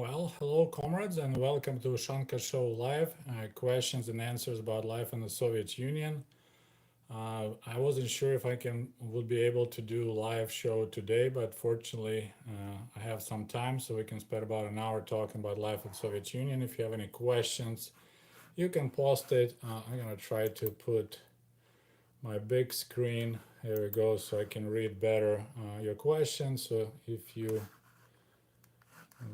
Well, hello, comrades, and welcome to Ushanka Show Live. Questions and answers about life in the Soviet Union. I wasn't sure if I would be able to do live show today, but fortunately, I have some time, so we can spend about an hour talking about life in the Soviet Union. If you have any questions, you can post it. I'm gonna try to put my big screen. Here we go, so I can read better your questions. So if you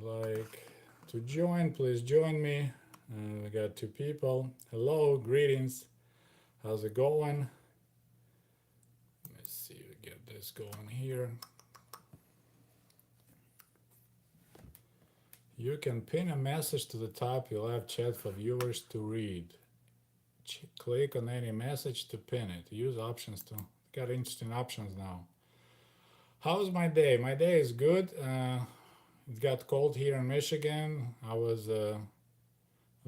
like to join, please join me. We got two people. Hello, greetings. How's it going? Let's see, we get this going here. You can pin a message to the top. You'll have chat for viewers to read. Click on any message to pin it. Use options to. Got interesting options now. How's my day? My day is good. It got cold here in Michigan. I was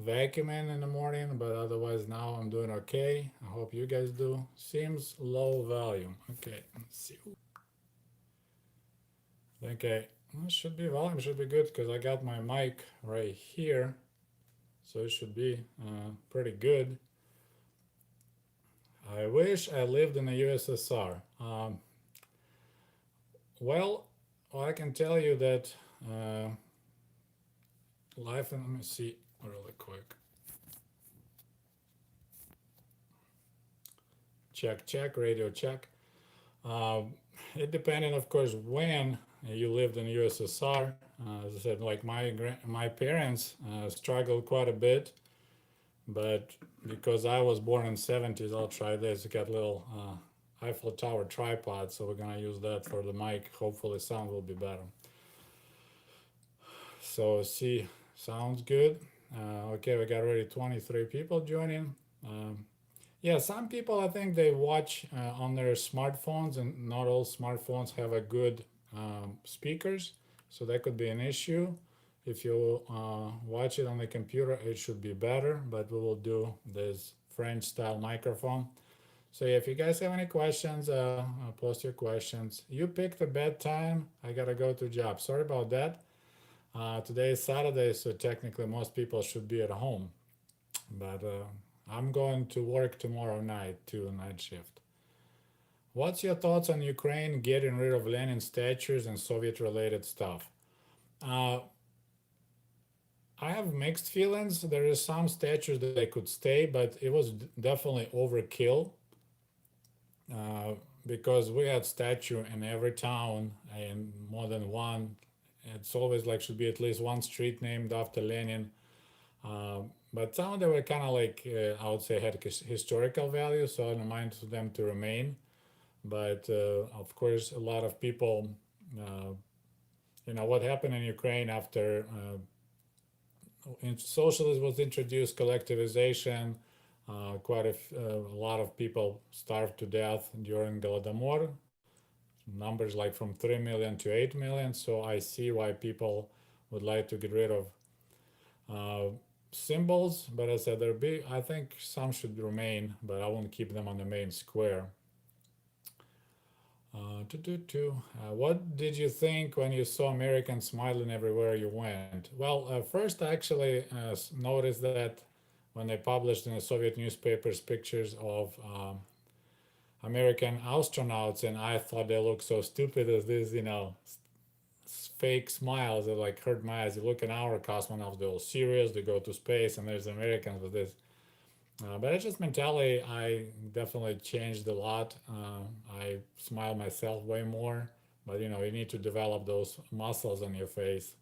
vacuuming in the morning, but otherwise now I'm doing okay. I hope you guys do. Seems low volume. Okay, let's see. Okay, should be volume should be good because I got my mic right here, so it should be pretty good. I wish I lived in the USSR. Well, I can tell you that life. Let me see really quick. Check, radio check. Uh, it depended, of course, when you lived in USSR. As I said, like my parents struggled quite a bit, but because I was born in '70s, I'll try this. It got a little Eiffel Tower tripod, so we're gonna use that for the mic. Hopefully, sound will be better. So see, sounds good. Okay, we got already 23 people joining. Yeah, some people I think they watch on their smartphones, and not all smartphones have a good speakers, so that could be an issue. If you watch it on the computer, it should be better, but we will do this French style microphone. So yeah, if you guys have any questions, post your questions. You picked a bad time. I gotta go to job. Sorry about that. Today is Saturday, so technically most people should be at home, but I'm going to work tomorrow night too, night shift. What's your thoughts on Ukraine getting rid of Lenin statues and Soviet related stuff? Uh, I have mixed feelings. There is some statues that they could stay, but it was definitely overkill because we had statue in every town and more than one. It's always like should be at least one street named after Lenin. But some of them were kind of like I would say had historical value, so I don't mind for them to remain. But of course, a lot of people, uh, what happened in Ukraine after socialism was introduced, collectivization. A lot of people starved to death during Golodomor. Numbers like from 3 million to 8 million. So I see why people would like to get rid of uh, symbols. But as I said, I think some should remain, but I won't keep them on the main square. What did you think when you saw Americans smiling everywhere you went? Well, first I actually noticed that when they published in the Soviet newspapers pictures of American astronauts, and I thought they looked so stupid as this, fake smiles that like hurt my eyes. You look at our cosmonauts, they're all serious, they go to space, and there's Americans with this. But it's just mentality. I definitely changed a lot. I smile myself way more, but you need to develop those muscles on your face.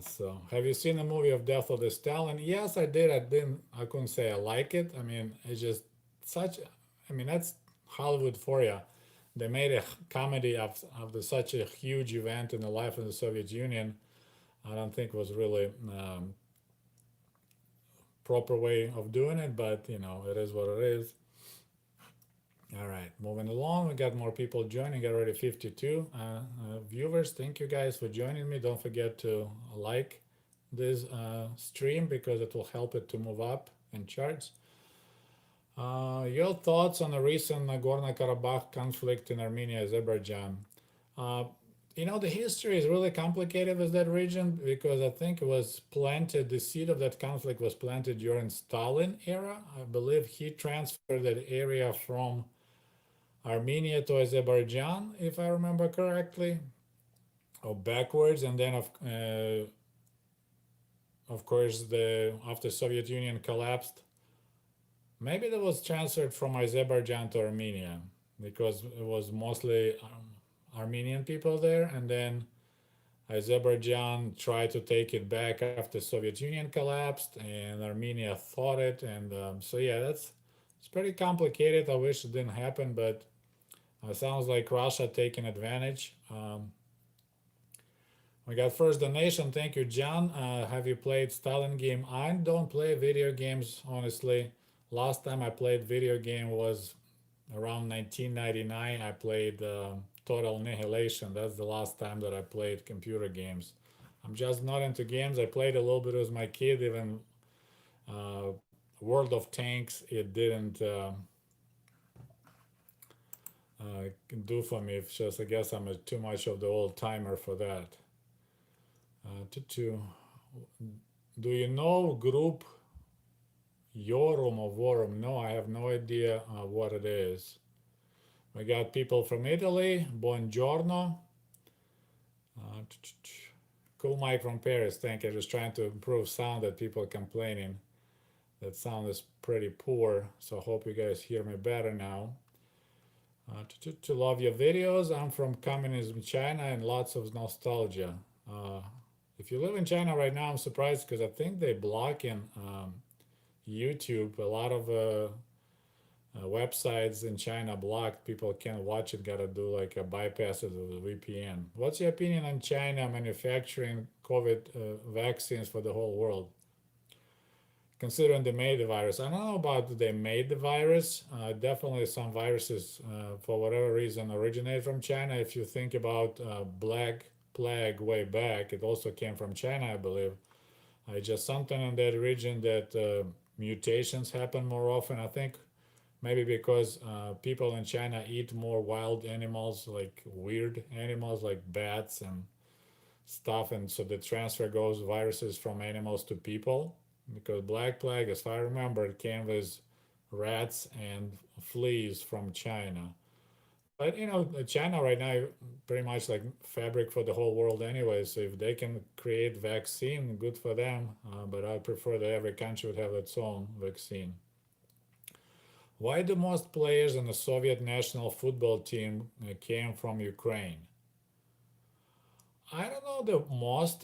So, have you seen the movie of Death of the Stalin? Yes, I did. I didn't. I couldn't say I like it. I mean, it's just such. I mean, that's Hollywood for you. They made a comedy of such a huge event in the life of the Soviet Union. I don't think was really proper way of doing it, but it is what it is. All right, moving along, we got more people joining. Got already 52 viewers. Thank you guys for joining me. Don't forget to like this stream because it will help it to move up in charts. Your thoughts on the recent Nagorno-Karabakh conflict in Armenia, Azerbaijan? Uh, The history is really complicated with that region because I think it was planted, the seed of that conflict was planted during Stalin era. I believe he transferred that area from Armenia to Azerbaijan, if I remember correctly, or backwards, and then of course the after Soviet Union collapsed, maybe that was transferred from Azerbaijan to Armenia because it was mostly Armenian people there, and then Azerbaijan tried to take it back after Soviet Union collapsed, and Armenia fought it, and so yeah, it's pretty complicated. I wish it didn't happen, but sounds like Russia taking advantage. We got first donation. Thank you, John. Have you played Stalin game? I don't play video games, honestly. Last time I played video game was around 1999. I played Total Annihilation. That's the last time that I played computer games. I'm just not into games. I played a little bit with my kid, even uh, World of Tanks. It didn't do for me. It's just, I guess I'm too much of the old timer for that. To Do you know group Yorum or Vorum? No, I have no idea what it is. We got people from Italy. Buongiorno. Uh, cool mic from Paris. Thank you. Just trying to improve sound that people complaining. That sound is pretty poor. So I hope you guys hear me better now. To love your videos. I'm from communism China and lots of nostalgia. Uh, if you live in China right now, I'm surprised because I think they block in YouTube a lot of websites in China blocked. People can't watch it. Got to do like a bypass it with a VPN. What's your opinion on China manufacturing COVID vaccines for the whole world? Considering they made the virus, I don't know about they made the virus. Definitely, some viruses, for whatever reason, originate from China. If you think about Black Plague way back, it also came from China, I believe. Just something in that region that mutations happen more often. I think maybe because people in China eat more wild animals, like weird animals like bats and stuff, and so the transfer goes viruses from animals to people. Because Black Plague, as I remember, it came with rats and fleas from China. But China right now pretty much like fabric for the whole world anyway. So if they can create vaccine, good for them. But I prefer that every country would have its own vaccine. Why do most players in the Soviet national football team came from Ukraine? I don't know the most.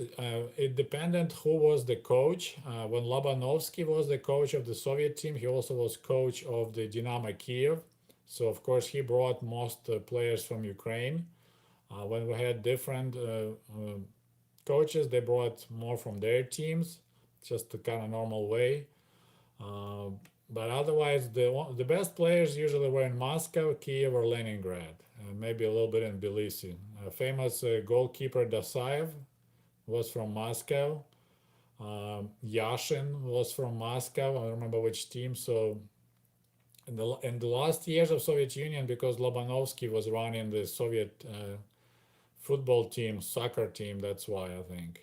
It depended who was the coach. When Lobanovsky was the coach of the Soviet team, he also was coach of the Dynamo Kiev. So of course he brought most players from Ukraine. When we had different coaches, they brought more from their teams, just the kind of normal way. Uh, but otherwise, the best players usually were in Moscow, Kiev, or Leningrad, maybe a little bit in Tbilisi. Famous goalkeeper Dasaev was from Moscow. Yashin was from Moscow. I don't remember which team. So in the last years of Soviet Union, because Lobanovsky was running the Soviet football team, soccer team, that's why I think.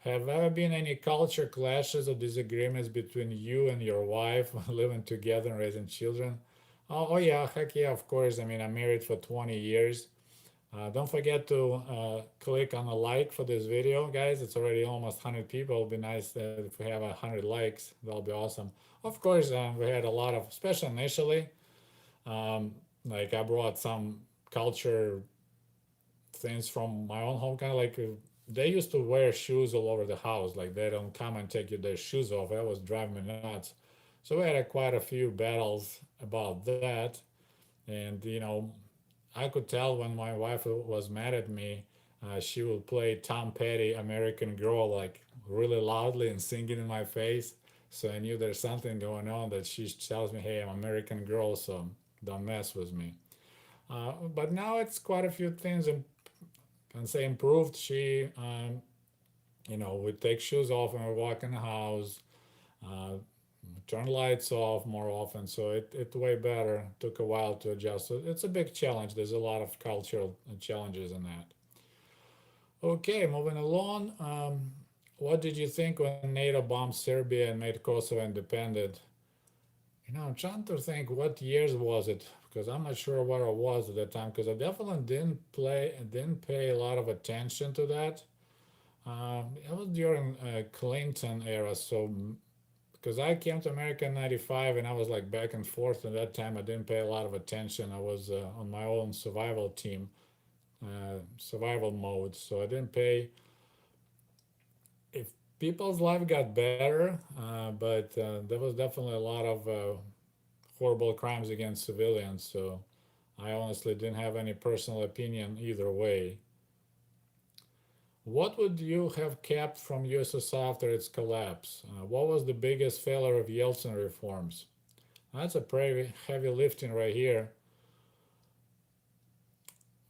Have ever been any culture clashes or disagreements between you and your wife living together and raising children? Oh yeah, heck yeah, of course. I mean, I'm married for 20 years. Don't forget to click on a like for this video, guys. It's already almost 100 people. It'll be nice if we have 100 likes. That'll be awesome. Of course, we had a lot of, especially initially, like I brought some culture things from my own home, kind of like they used to wear shoes all over the house. Like they don't come and take their shoes off. That was driving me nuts. So we had quite a few battles about that. And, I could tell when my wife was mad at me, she would play Tom Petty American Girl like really loudly and sing it in my face. So I knew there's something going on that she tells me, hey, I'm American Girl, so don't mess with me. But now it's quite a few things and can say improved. She, would take shoes off and we walk in the house, uh, turn lights off more often. So it way better. Took a while to adjust. So it's a big challenge. There's a lot of cultural challenges in that. Okay, moving along. What did you think when NATO bombed Serbia and made Kosovo independent? I'm trying to think what years was it because I'm not sure where I was at that time because I definitely didn't pay a lot of attention to that. It was during Clinton era, so because I came to America in '95 and I was like back and forth at that time, I didn't pay a lot of attention. I was on my own survival team, survival mode, so I didn't pay. If people's life got better, but there was definitely a lot of horrible crimes against civilians. So I honestly didn't have any personal opinion either way. What would you have kept from USSR after its collapse? What was the biggest failure of Yeltsin reforms? That's a pretty heavy lifting right here.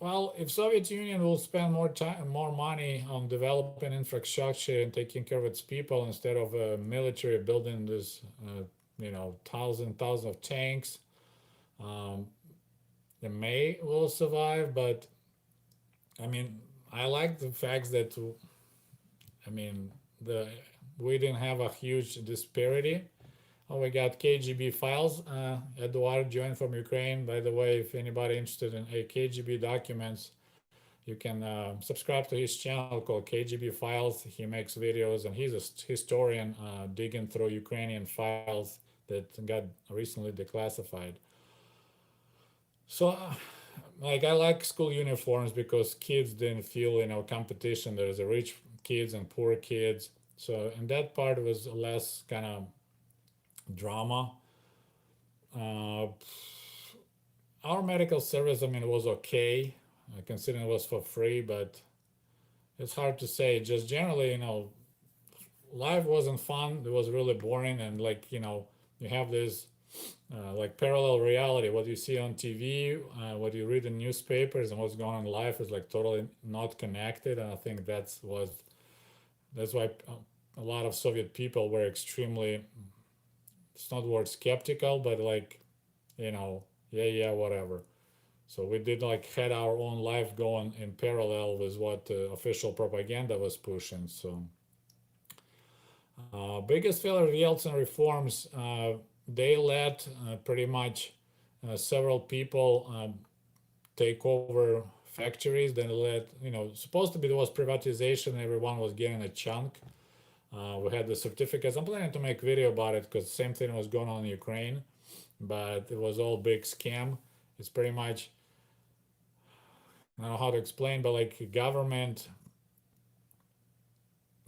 Well, if Soviet Union will spend more time, more money on developing infrastructure and taking care of its people instead of military building this, thousands of tanks, um, the May will survive. But I mean, I like the fact that the we didn't have a huge disparity. Oh, we got KGB files. Eduard joined from Ukraine. By the way, if anybody interested in KGB documents, you can subscribe to his channel called KGB Files. He makes videos and he's a historian digging through Ukrainian files that got recently declassified. So, like, I like school uniforms because kids didn't feel, competition. There's a rich kids and poor kids. So, and that part was less kind of drama. Uh, our medical service, I mean, was okay, considering it was for free, but it's hard to say. Just generally, life wasn't fun. It was really boring, and like you have this like parallel reality. What you see on TV, what you read in newspapers, and what's going on in life is like totally not connected. And I think that's why a lot of Soviet people were extremely. It's not the word skeptical, but like yeah, whatever. So we did like had our own life going in parallel with what official propaganda was pushing. So biggest failure of Yeltsin reforms, they let pretty much several people take over factories. Then let supposed to be there was privatization. Everyone was getting a chunk. We had the certificates. I'm planning to make a video about it because the same thing was going on in Ukraine, but it was all big scam. It's pretty much I don't know how to explain, but like government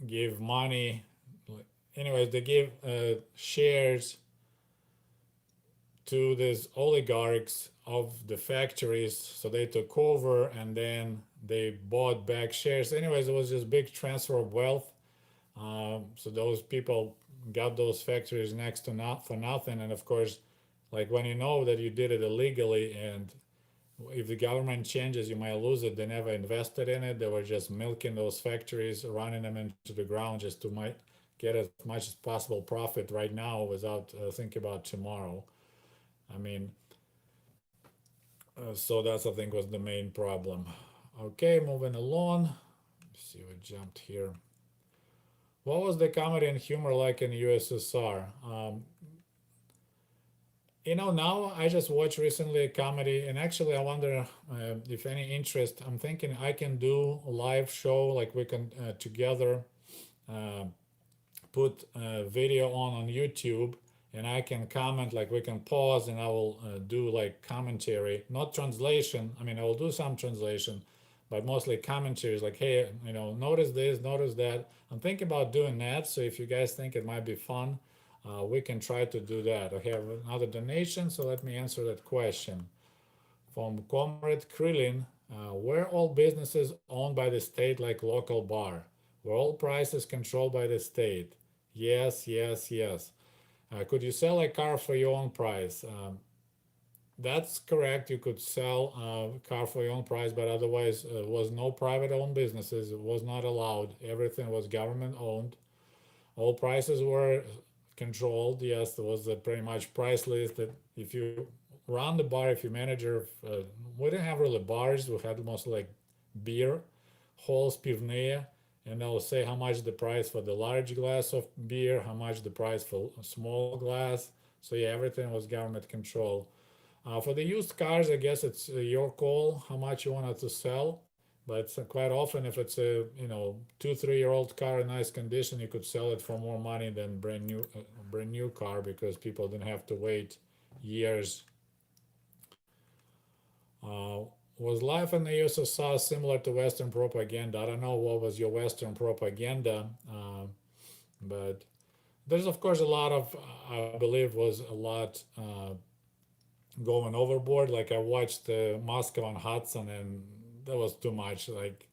gave money. Anyways, they gave shares to these oligarchs of the factories, so they took over and then they bought back shares. Anyways, it was just big transfer of wealth. So those people got those factories next to not for nothing, and of course, like when you know that you did it illegally and if the government changes, you might lose it. They never invested in it. They were just milking those factories, running them into the ground just to might get as much as possible profit right now without thinking about tomorrow. I mean, so that's I think was the main problem. Okay, moving along. Let's see, we jumped here. What was the comedy and humor like in the USSR? Now I just watched recently a comedy, and actually I wonder if any interest. I'm thinking I can do a live show, like we can together uh, put a video on YouTube, and I can comment. Like we can pause, and I will do like commentary, not translation. I mean, I will do some translation, but mostly commentaries. Like, hey, notice this, notice that. I'm thinking about doing that. So if you guys think it might be fun, we can try to do that. I have another donation, so let me answer that question from Comrade Krillin. Were all businesses owned by the state like local bar? Were all prices controlled by the state? Yes, yes, yes. Could you sell a car for your own price? That's correct. You could sell a car for your own price, but otherwise, was no private owned businesses. It was not allowed. Everything was government owned. All prices were controlled. Yes, there was a pretty much price list that if you run the bar, if you manager, we didn't have really bars. We had mostly like beer halls pivnaya, and they'll say how much the price for the large glass of beer, how much the price for a small glass. So yeah, everything was government control. For the used cars, I guess it's your call how much you wanted to sell. But quite often, if it's a 2 3 year old car in nice condition, you could sell it for more money than brand new car because people didn't have to wait years. Uh, was life in the USSR similar to Western propaganda? I don't know what was your Western propaganda, but there's of course a lot of I believe was a lot going overboard. Like I watched Moscow on Hudson, and that was too much. Like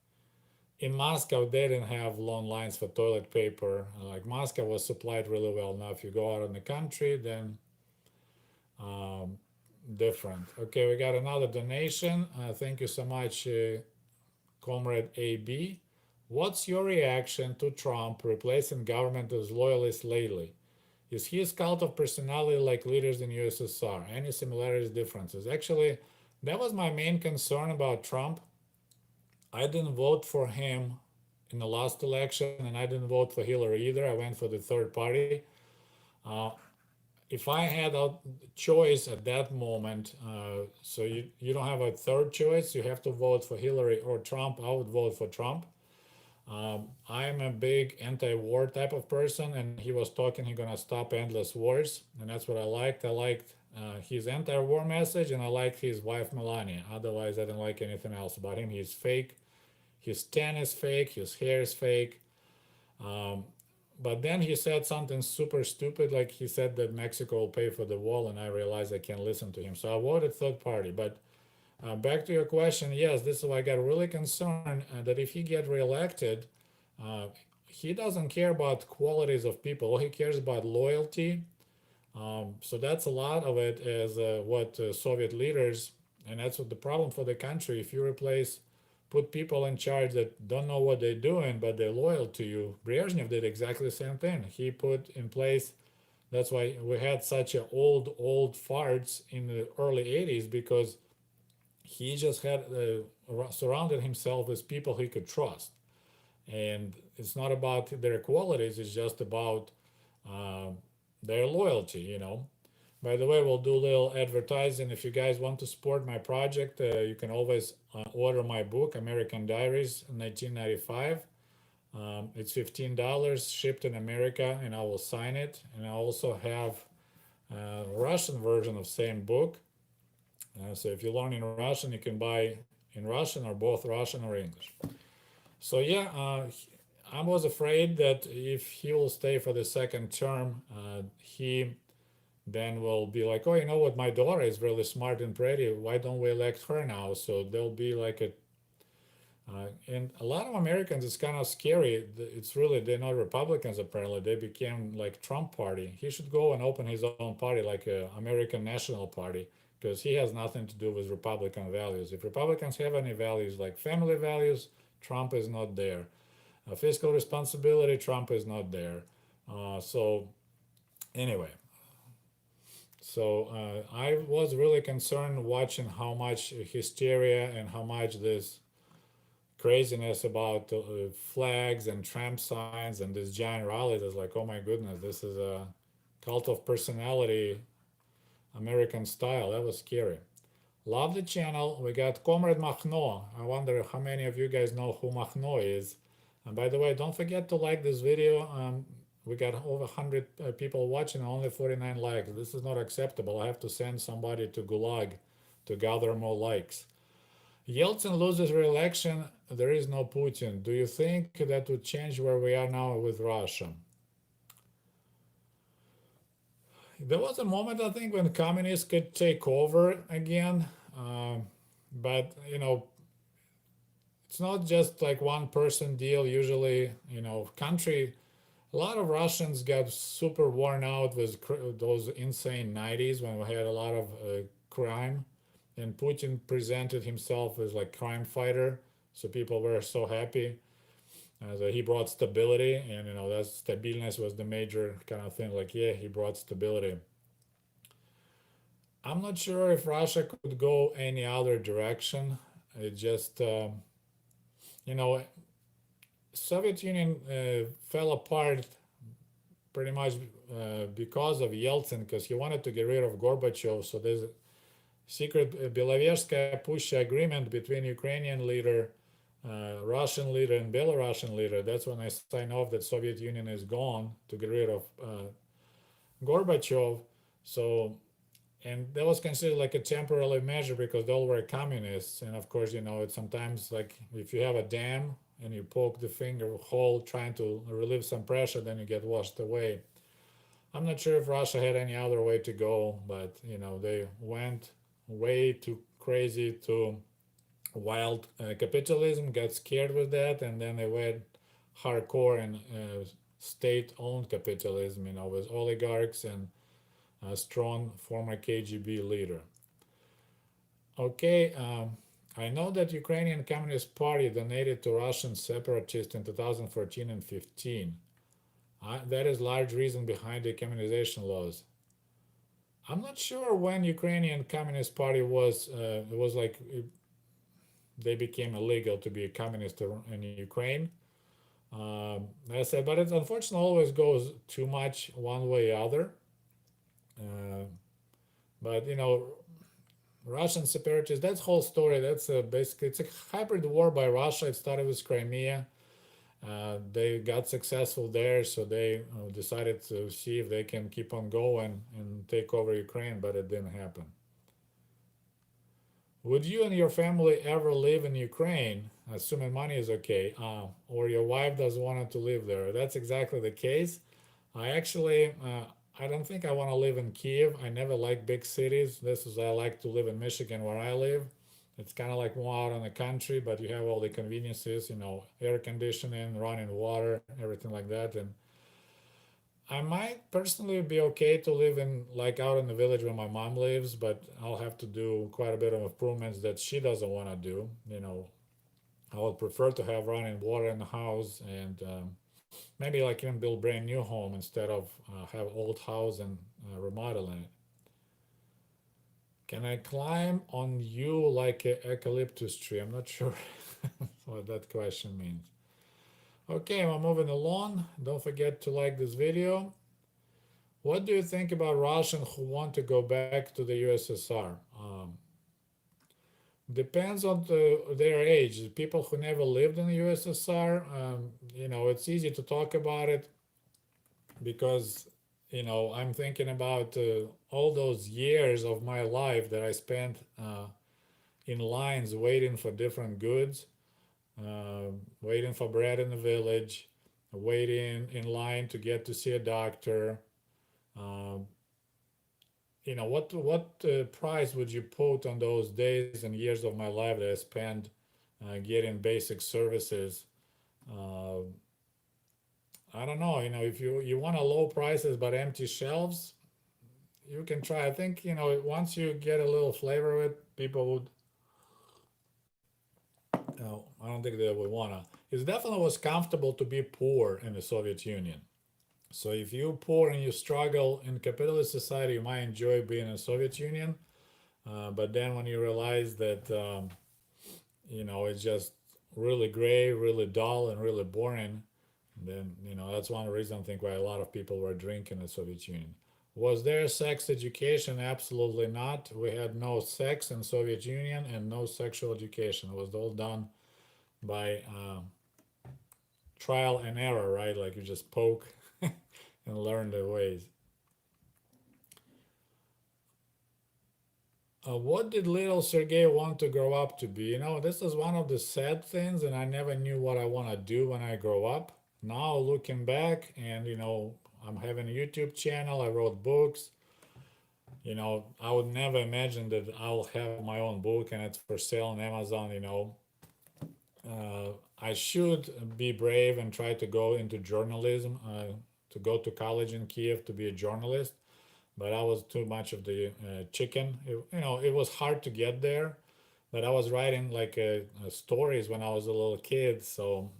in Moscow, they didn't have long lines for toilet paper. Like Moscow was supplied really well. Now, if you go out in the country, then um, different. Okay, we got another donation. Thank you so much, Comrade AB. What's your reaction to Trump replacing government as loyalists lately? Is he a cult of personality like leaders in USSR? Any similarities, differences? Actually, that was my main concern about Trump. I didn't vote for him in the last election, and I didn't vote for Hillary either. I went for the third party. Uh, if I had a choice at that moment, so you don't have a third choice, you have to vote for Hillary or Trump. I would vote for Trump. I'm a big anti-war type of person, and he was talking he's gonna stop endless wars, and that's what I liked. I liked his anti-war message, and I liked his wife Melania. Otherwise, I didn't like anything else about him. He's fake. His tan is fake. His hair is fake. Um, but then he said something super stupid, like he said that Mexico will pay for the wall, and I realized I can't listen to him. So I voted third party. But back to your question, yes, this is why I got really concerned that if he get reelected, uh, he doesn't care about qualities of people. He cares about loyalty. So that's a lot of it as what Soviet leaders, and that's what the problem for the country. If you replace, put people in charge that don't know what they're doing, but they're loyal to you. Brezhnev did exactly the same thing. He put in place. That's why we had such a old farts in the early 80s because he just had surrounded himself with people he could trust. And it's not about their qualities, it's just about uh, their loyalty. By the way, we'll do a little advertising. If you guys want to support my project, you can always order my book, American Diaries 1995. It's $15 shipped in America, and I will sign it. And I also have a Russian version of same book. So if you learn in Russian, you can buy in Russian or both Russian or English. So yeah, I was afraid that if he will stay for the second term, he then will be like, oh, you know what, my daughter is really smart and pretty. Why don't we elect her now? So there'll be like and a lot of Americans, it's kind of scary. It's really, they're not Republicans apparently. They became like Trump party. He should go and open his own party, like a American National Party, because he has nothing to do with Republican values. If Republicans have any values like family values, Trump is not there. Fiscal responsibility, Trump is not there. So anyway, I was really concerned watching how much hysteria and how much this craziness about flags and Trump signs and this giant rallies is like, oh my goodness, this is a cult of personality, American style. That was scary. Love the channel. We got Comrade Machno. I wonder how many of you guys know who Machno is. And by the way, don't forget to like this video. We got over 100 people watching, only 49 likes. This is not acceptable. I have to send somebody to Gulag to gather more likes. Yeltsin loses re-election. There is no Putin. Do you think that would change where we are now with Russia? There was a moment, I think, when communists could take over again. But, it's not just like one person deal. Usually, country, a lot of Russians got super worn out with those insane 90s when we had a lot of crime. And Putin presented himself as like crime fighter. So people were so happy. So he brought stability, and that stability was the major kind of thing. Like, yeah, he brought stability. I'm not sure if Russia could go any other direction. It just, you know, Soviet Union fell apart pretty much because of Yeltsin, because he wanted to get rid of Gorbachev. So there's a secret Belaverskaya Push agreement between Ukrainian leader, Russian leader, and Belarusian leader. That's when I signed off that Soviet Union is gone to get rid of Gorbachev. So and that was considered like a temporary measure because they all were communists. And of course, it's sometimes like if you have a dam and you poke the finger hole trying to relieve some pressure, then you get washed away. I'm not sure if Russia had any other way to go, but they went way too crazy to wild capitalism, got scared with that, and then they went hardcore and state-owned capitalism, with oligarchs and a strong former KGB leader. Okay, I know that Ukrainian Communist Party donated to Russian separatists in 2014 and 15. That is large reason behind the communization laws. I'm not sure when Ukrainian Communist Party was like they became illegal to be a communist in Ukraine. I said, but it unfortunately always goes too much one way or other. Uh, but Russian separatists, that whole story, that's basically it's a hybrid war by Russia. It started with Crimea. They got successful there, so they decided to see if they can keep on going and take over Ukraine, but it didn't happen. Would you and your family ever live in Ukraine, assuming money is okay, or your wife doesn't want to live there? That's exactly the case. I don't think I want to live in Kiev. I never like big cities. This is I like to live in Michigan where I live. It's kind of like more out in the country, but you have all the conveniences, air conditioning, running water, everything like that. And I might personally be okay to live in like out in the village where my mom lives, but I'll have to do quite a bit of improvements that she doesn't want to do. I would prefer to have running water in the house and maybe like even build brand new home instead of have old house and remodeling it. Can I climb on you like a eucalyptus tree? I'm not sure what that question means. Okay, we're moving along. Don't forget to like this video. What do you think about Russians who want to go back to the USSR? Depends on their age. People who never lived in the USSR, it's easy to talk about it because I'm thinking about all those years of my life that I spent in lines waiting for different goods, waiting for bread in the village, waiting in line to get to see a doctor. Uh, what price would you put on those days and years of my life that I spent getting basic services? Uh, I don't know. If you want a low prices but empty shelves, you can try. I think once you get a little flavor of it, people would. I don't think they would wanna. It definitely was comfortable to be poor in the Soviet Union. So if you're poor and you struggle in capitalist society, you might enjoy being in the Soviet Union. But then when you realize that it's just really gray, really dull, and really boring, then that's one reason I think why a lot of people were drinking in the Soviet Union. Was there sex education? Absolutely not. We had no sex in Soviet Union and no sexual education. It was all done by trial and error, right? Like you just poke and learn the ways. What did little Sergey want to grow up to be? This is one of the sad things, and I never knew what I want to do when I grow up. Now, looking back, and I'm having a YouTube channel, I wrote books. I would never imagine that I'll have my own book and it's for sale on Amazon. I should be brave and try to go into journalism, to go to college in Kiev to be a journalist, but I was too much of the chicken. It was hard to get there, but I was writing like stories when I was a little kid, so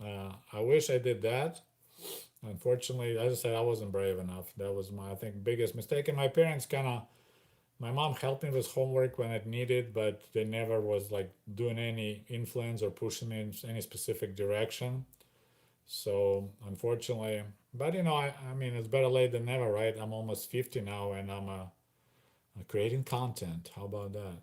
I wish I did that. Unfortunately, as I said, I wasn't brave enough. That was my, I think, biggest mistake, and my parents kind of My mom helped me with homework when it needed, but they never was like doing any influence or pushing me in any specific direction. So unfortunately, but I mean, it's better late than never, right? I'm almost 50 now, and I'm creating content. How about that?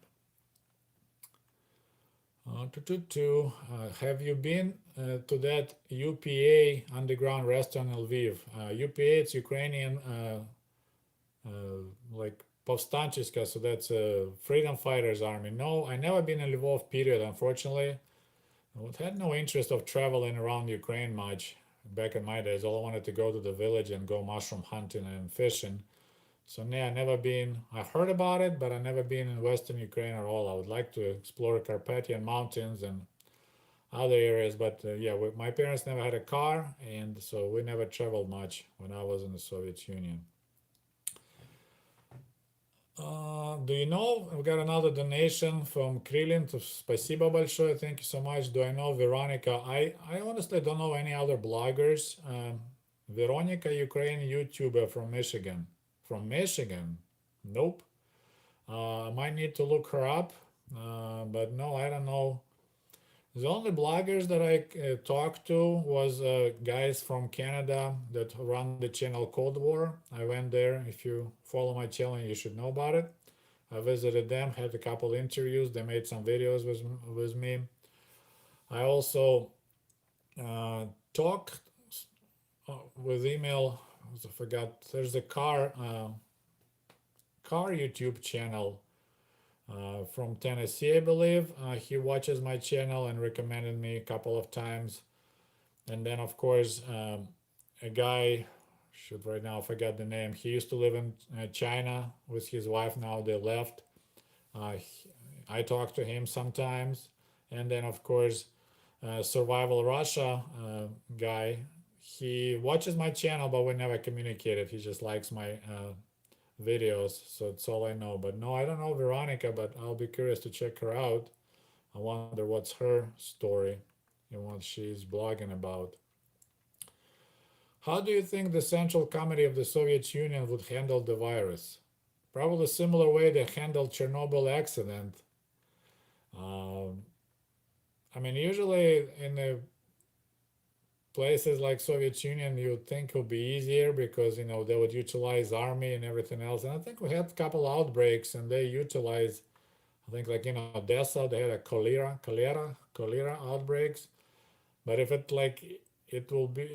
Have you been to that UPA underground restaurant in Lviv? UPA, it's Ukrainian, like Povstanchiska, so that's a freedom fighters army. No, I never been in Lvov. Period. Unfortunately, I had no interest of traveling around Ukraine much back in my days. All I wanted to go to the village and go mushroom hunting and fishing. So yeah, I never been. I heard about it, but I never been in Western Ukraine at all. I would like to explore Carpathian Mountains and other areas, but yeah, my parents never had a car, and so we never traveled much when I was in the Soviet Union. Do you know? We got another donation from Krillin. Спасибо большое. Thank you so much. Do I know Veronica? I honestly don't know any other bloggers. Veronica, Ukraine YouTuber from Michigan. From Michigan? Nope. I might need to look her up. But no, I don't know. The only bloggers that I talked to was guys from Canada that run the channel Cold War. I went there. If you follow my channel, you should know about it. I visited them, had a couple interviews. They made some videos with me. I also uh, talked with email. I forgot. There's a car YouTube channel from Tennessee, I believe. He watches my channel and recommended me a couple of times. And then, of course, a guy, should right now forget the name. He used to live in China with his wife. Now they left. I talk to him sometimes. And then, of course, Survival Russia guy. He watches my channel, but we never communicated. He just likes my videos, so that's all I know. But no, I don't know Veronica, but I'll be curious to check her out. I wonder what's her story and what she's blogging about. How do you think the Central Committee of the Soviet Union would handle the virus? Probably similar way they handled Chernobyl accident. Um, I mean, usually in the places like Soviet Union, you'd think it would be easier because they would utilize army and everything else. And I think we had a couple outbreaks, and they utilized. I think like Odessa, they had a cholera outbreaks. But if it like it will be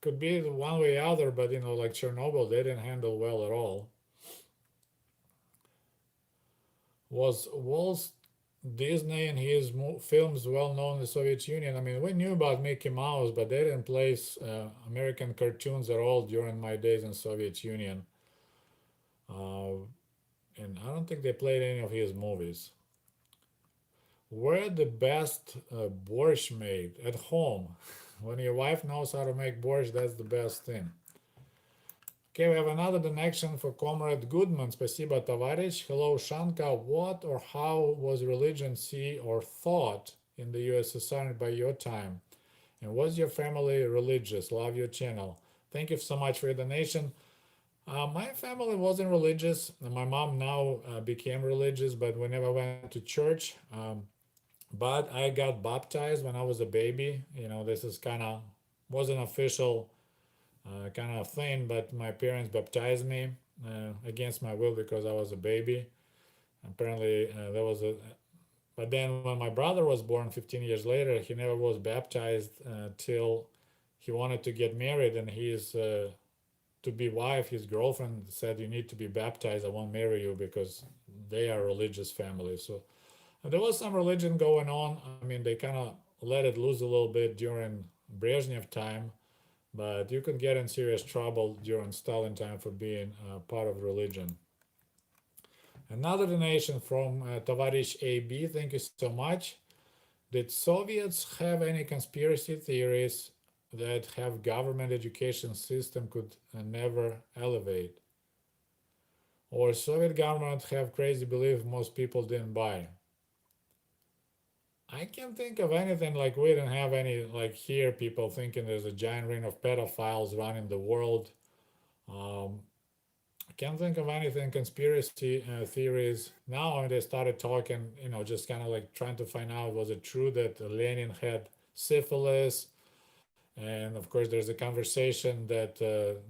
could be one way or other. But like Chernobyl, they didn't handle well at all. Was Walt Disney and his films well known in the Soviet Union? I mean, we knew about Mickey Mouse, but they didn't place American cartoons at all during my days in Soviet Union. Uh, and I don't think they played any of his movies. Where the best borscht made at home? When your wife knows how to make borscht, that's the best thing. Okay, we have another donation for Comrade Goodman. Спасибо, товарищ. Hello, Shanka. What or how was religion seen or thought in the USSR by your time? And was your family religious? Love your channel. Thank you so much for your donation. My family wasn't religious. My mom now became religious, but we never went to church. But I got baptized when I was a baby. This is kind of wasn't official kind of thing, but my parents baptized me against my will because I was a baby. Apparently, there was a. But then when my brother was born 15 years later, he never was baptized till he wanted to get married, and his to be wife, his girlfriend said, "You need to be baptized. I won't marry you because they are a religious family." So there was some religion going on. I mean, they kind of let it loose a little bit during Brezhnev time, but you could get in serious trouble during Stalin time for being part of religion. Another donation from Tavarish AB. Thank you so much. Did Soviets have any conspiracy theories that have government education system could never elevate? Or Soviet government have crazy belief most people didn't buy? I can't think of anything like we didn't have any like here people thinking there's a giant ring of pedophiles running the world. Um, I can't think of anything conspiracy theories now. And they started talking, just kind of like trying to find out, was it true that Lenin had syphilis? And of course, there's a conversation that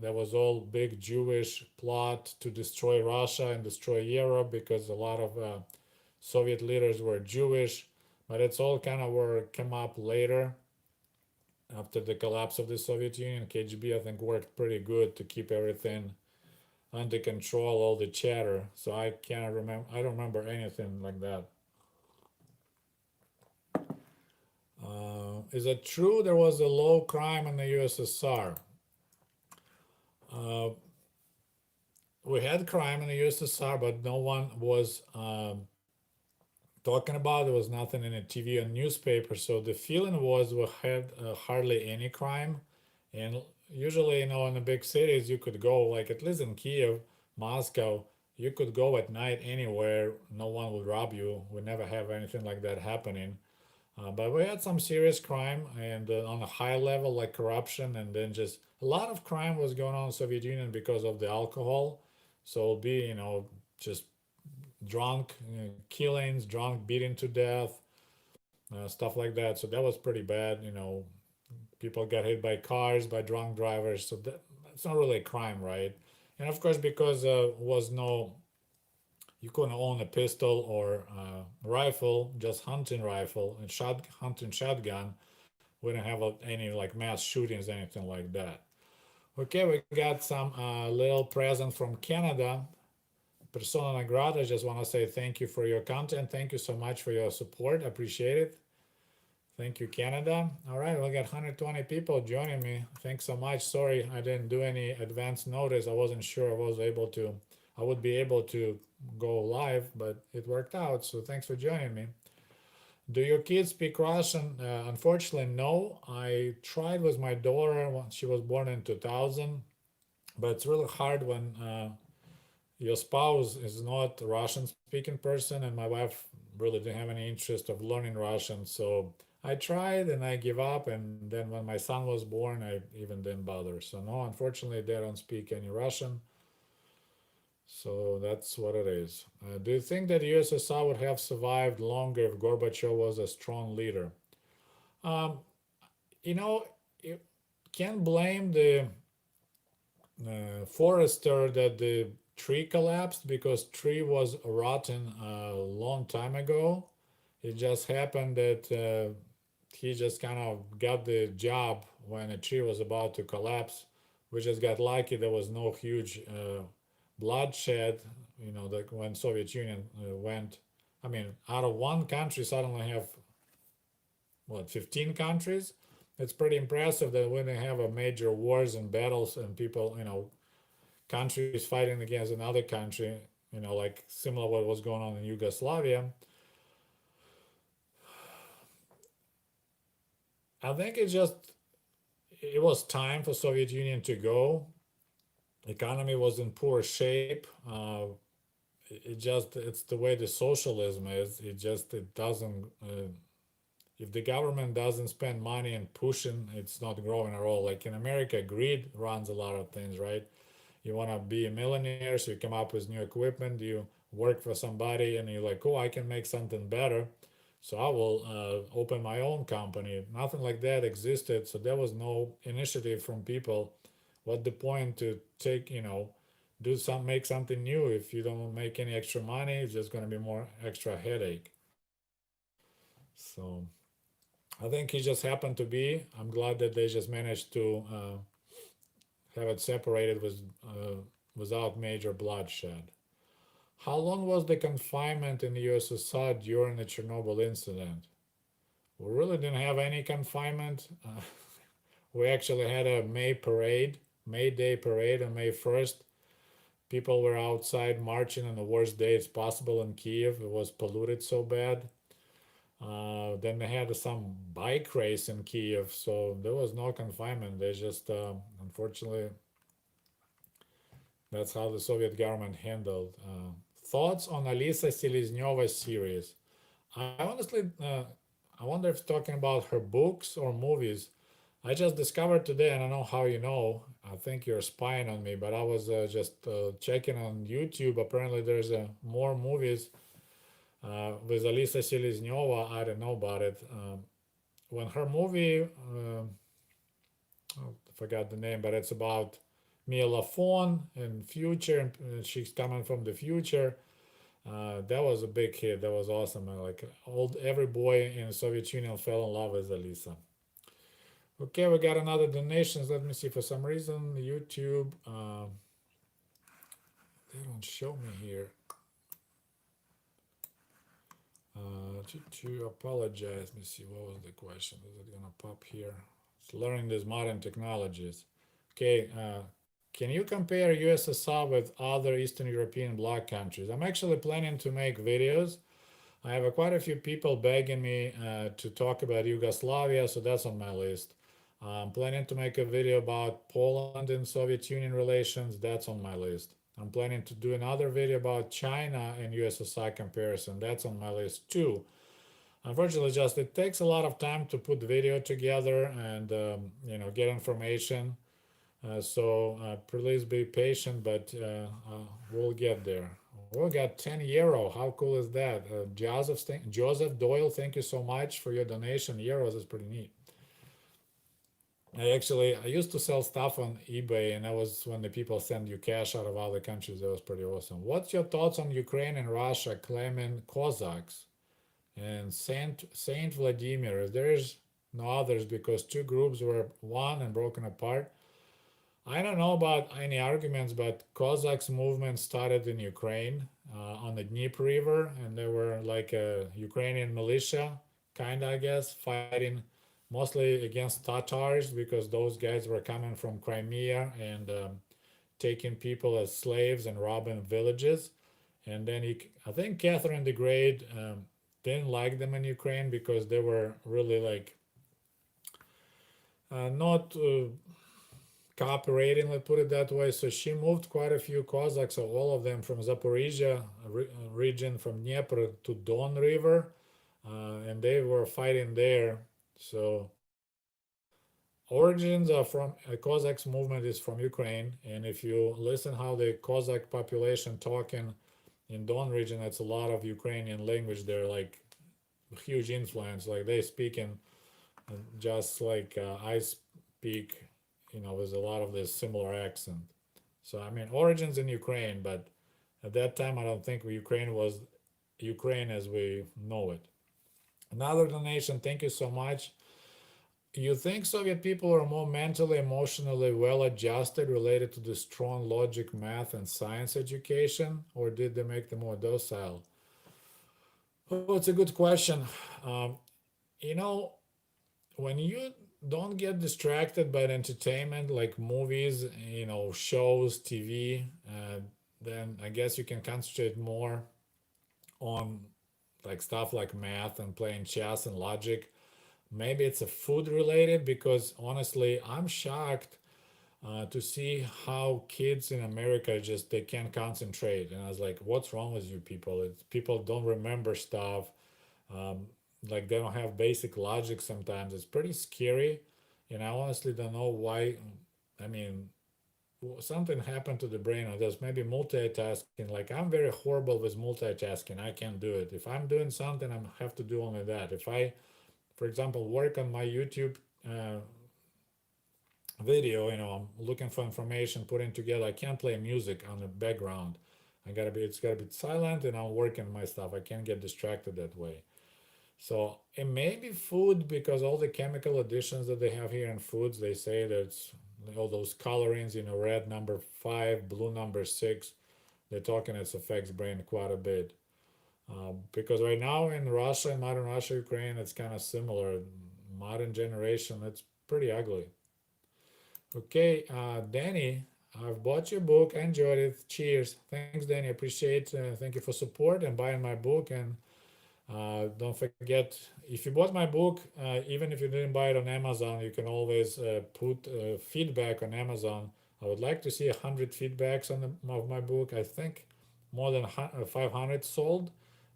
there was all big Jewish plot to destroy Russia and destroy Europe because a lot of Soviet leaders were Jewish. But it's all kind of were come up later after the collapse of the Soviet Union. KGB, I think, worked pretty good to keep everything under control, all the chatter. So I can't remember. I don't remember anything like that. Is it true there was a low crime in the USSR? Uh, we had crime in the USSR, but no one was talking about it. There was nothing in the TV and newspaper. So the feeling was we had hardly any crime. And usually, in the big cities, you could go, like at least in Kiev, Moscow, you could go at night anywhere. No one would rob you. We never have anything like that happening. But we had some serious crime and on a high level, like corruption, and then just a lot of crime was going on in the Soviet Union because of the alcohol. So it'll be, just drunk killings, drunk beating to death, stuff like that. So that was pretty bad. People got hit by cars, by drunk drivers. So that's not really a crime, right? And of course, because was no, you couldn't own a pistol or rifle, just hunting rifle and hunting shotgun. We didn't have any like mass shootings, anything like that. Okay, we got some little present from Canada. Persona Grata, just want to say thank you for your content. Thank you so much for your support. Appreciate it. Thank you, Canada. All right, we got 120 people joining me. Thanks so much. Sorry, I didn't do any advance notice. I wasn't sure I would be able to go live, but it worked out. So thanks for joining me. Do your kids speak Russian? Unfortunately, no. I tried with my daughter when she was born in 2000, but it's really hard when your spouse is not a Russian speaking person, and my wife really didn't have any interest of learning Russian. So I tried and I give up. And then when my son was born, I even didn't bother. So no, unfortunately, they don't speak any Russian. So that's what it is. Do you think that the USSR would have survived longer if Gorbachev was a strong leader? Um, you know, you can't blame the forester that the tree collapsed because tree was rotten a long time ago. It just happened that he just kind of got the job when a tree was about to collapse. We just got lucky there was no huge bloodshed. Like when Soviet Union went. I mean, out of one country, suddenly have what 15 countries. It's pretty impressive that when they have a major wars and battles and people, countries fighting against another country, like similar what was going on in Yugoslavia. I think it was time for Soviet Union to go. Economy was in poor shape. It's the way the socialism is. It doesn't. If the government doesn't spend money and pushing, it's not growing at all. Like in America, greed runs a lot of things, right? You want to be a millionaire, so you come up with new equipment, you work for somebody, and you're like, oh, I can make something better. So I will open my own company. Nothing like that existed. So there was no initiative from people. What the point to take, make something new if you don't make any extra money? It's just going to be more extra headache. So I think he just happened to be. I'm glad that they just managed to have it separated without major bloodshed. How long was the confinement in the USSR during the Chernobyl incident? We really didn't have any confinement. We actually had a May Day parade on May 1st. People were outside marching on the worst day it's possible in Kiev. It was polluted so bad. Then they had some bike race in Kiev, so there was no confinement. They just, unfortunately, that's how the Soviet government handled. Thoughts on Alisa Selezneva's series? I honestly, I wonder if talking about her books or movies. I just discovered today, and I don't know how you know. I think you're spying on me, but I was just checking on YouTube. Apparently, there's more movies with Alisa Selezneva. I don't know about it. When her movie, I forgot the name, but it's about Mia Lafon in future, and she's coming from the future. That was a big hit. That was awesome. Like old every boy in the Soviet Union fell in love with Alisa. Okay, we got another donations. Let me see. For some reason, YouTube they don't show me here. To apologize. Let me see. What was the question? Is it gonna pop here? It's learning these modern technologies. Okay. Can you compare USSR with other Eastern European bloc countries? I'm actually planning to make videos. I have quite a few people begging me to talk about Yugoslavia, so that's on my list. I'm planning to make a video about Poland and Soviet Union relations. That's on my list. I'm planning to do another video about China and USSR comparison. That's on my list too. Unfortunately, just it takes a lot of time to put the video together and get information. So please be patient, but we'll get there. We got 10 euro. How cool is that? Joseph Doyle, thank you so much for your donation. Euros is pretty neat. I used to sell stuff on eBay, and that was when the people send you cash out of other countries. That was pretty awesome. What's your thoughts on Ukraine and Russia claiming Cossacks and Saint Vladimir? There's no others because two groups were one and broken apart. I don't know about any arguments, but Cossacks movement started in Ukraine on the Dnieper River, and they were like a Ukrainian militia, kind of, I guess, fighting mostly against Tatars because those guys were coming from Crimea and taking people as slaves and robbing villages. And then I think Catherine the Great didn't like them in Ukraine because they were really like not cooperating, let's put it that way. So she moved quite a few Cossacks, so all of them from Zaporizhia region, from Dnieper to Don River, and they were fighting there. So origins are from Cossacks movement is from Ukraine, and if you listen how the Cossack population talking in Don region, it's a lot of Ukrainian language. They're like huge influence. Like they speak in just like I speak, with a lot of this similar accent. So I mean, origins in Ukraine, but at that time, I don't think Ukraine was Ukraine as we know it. Another donation. Thank you so much. You think Soviet people are more mentally, emotionally well adjusted related to the strong logic, math, and science education, or did they make them more docile? Oh, it's a good question. Um, you know, when you don't get distracted by entertainment like movies, shows, TV, then I guess you can concentrate more on like stuff like math and playing chess and logic. Maybe it's a food related because honestly, I'm shocked to see how kids in America just they can't concentrate. And I was like, what's wrong with you people? People don't remember stuff. Um, like they don't have basic logic sometimes. It's pretty scary, and I honestly don't know why. I mean, something happened to the brain or there's maybe multitasking. Like I'm very horrible with multitasking. I can't do it. If I'm doing something, I have to do only that. If I, for example, work on my YouTube video, I'm looking for information, putting together. I can't play music on the background. It's gotta be silent, and I'm working my stuff. I can't get distracted that way. So it may be food because all the chemical additions that they have here in foods, they say that it's all those colorings, red number 5, blue number 6. They're talking it affects brain quite a bit. Because right now in Russia, in modern Russia, Ukraine, it's kind of similar. Modern generation, it's pretty ugly. Okay, Danny, I've bought your book. I enjoyed it. Cheers. Thanks, Danny. Appreciate. Thank you for support and buying my book. And don't forget, if you bought my book, even if you didn't buy it on Amazon, you can always put feedback on Amazon. I would like to see 100 feedbacks of my book. I think more than 500 sold.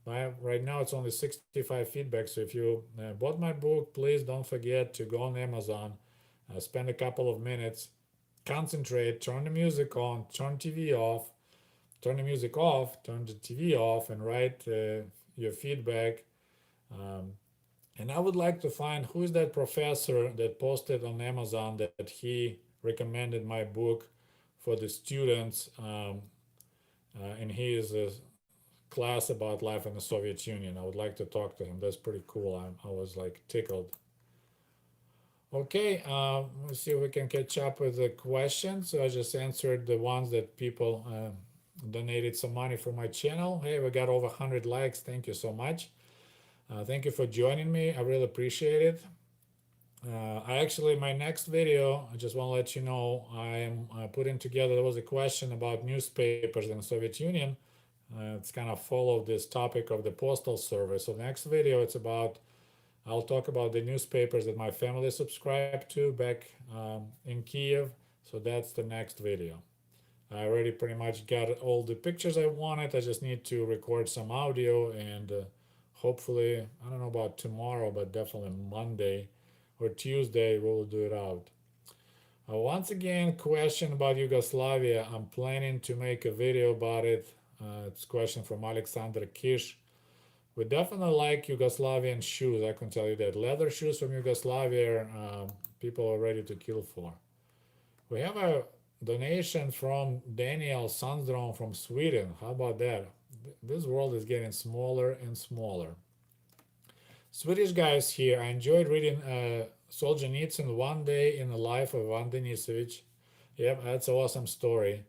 Right now, it's only 65 feedback. So if you bought my book, please don't forget to go on Amazon Spend a couple of minutes, concentrate, turn the music on, turn TV off, turn the music off, turn the TV off, and write your feedback. Um, and I would like to find who is that professor that posted on Amazon that he recommended my book for the students in his class about life in the Soviet Union. I would like to talk to him. That's pretty cool. I was like tickled. Okay, let's see if we can catch up with the questions. So I just answered the ones that people donated some money for my channel. Hey, we got over 100 likes. Thank you so much. Thank you for joining me. I really appreciate it. I actually, my next video, I just want to let you know, I am putting together, there was a question about newspapers in the Soviet Union. It's kind of follow this topic of the postal service. So next video, it's about, I'll talk about the newspapers that my family subscribed to back in Kiev. So that's the next video. I already pretty much got all the pictures I wanted. I just need to record some audio and hopefully, I don't know about tomorrow, but definitely Monday or Tuesday, we will do it out. Once again, question about Yugoslavia. I'm planning to make a video about it. It's a question from Alexander Kish. We definitely like Yugoslavian shoes, I can tell you that. Leather shoes from Yugoslavia, people are ready to kill for. We have a donation from Daniel Sandstrom from Sweden. How about that? This world is getting smaller and smaller. Swedish guys here. I enjoyed reading Solzhenitsyn, One Day in the Life of Ivan Denisovich. Yep, that's an awesome story.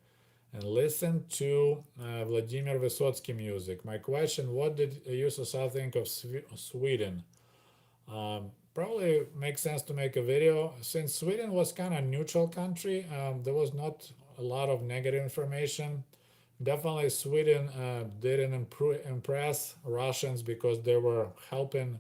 And listen to Vladimir Vysotsky music. My question, what did USSR think of Sweden? Probably makes sense to make a video. Since Sweden was kind of neutral country, there was not a lot of negative information. Definitely Sweden didn't impress Russians because they were helping.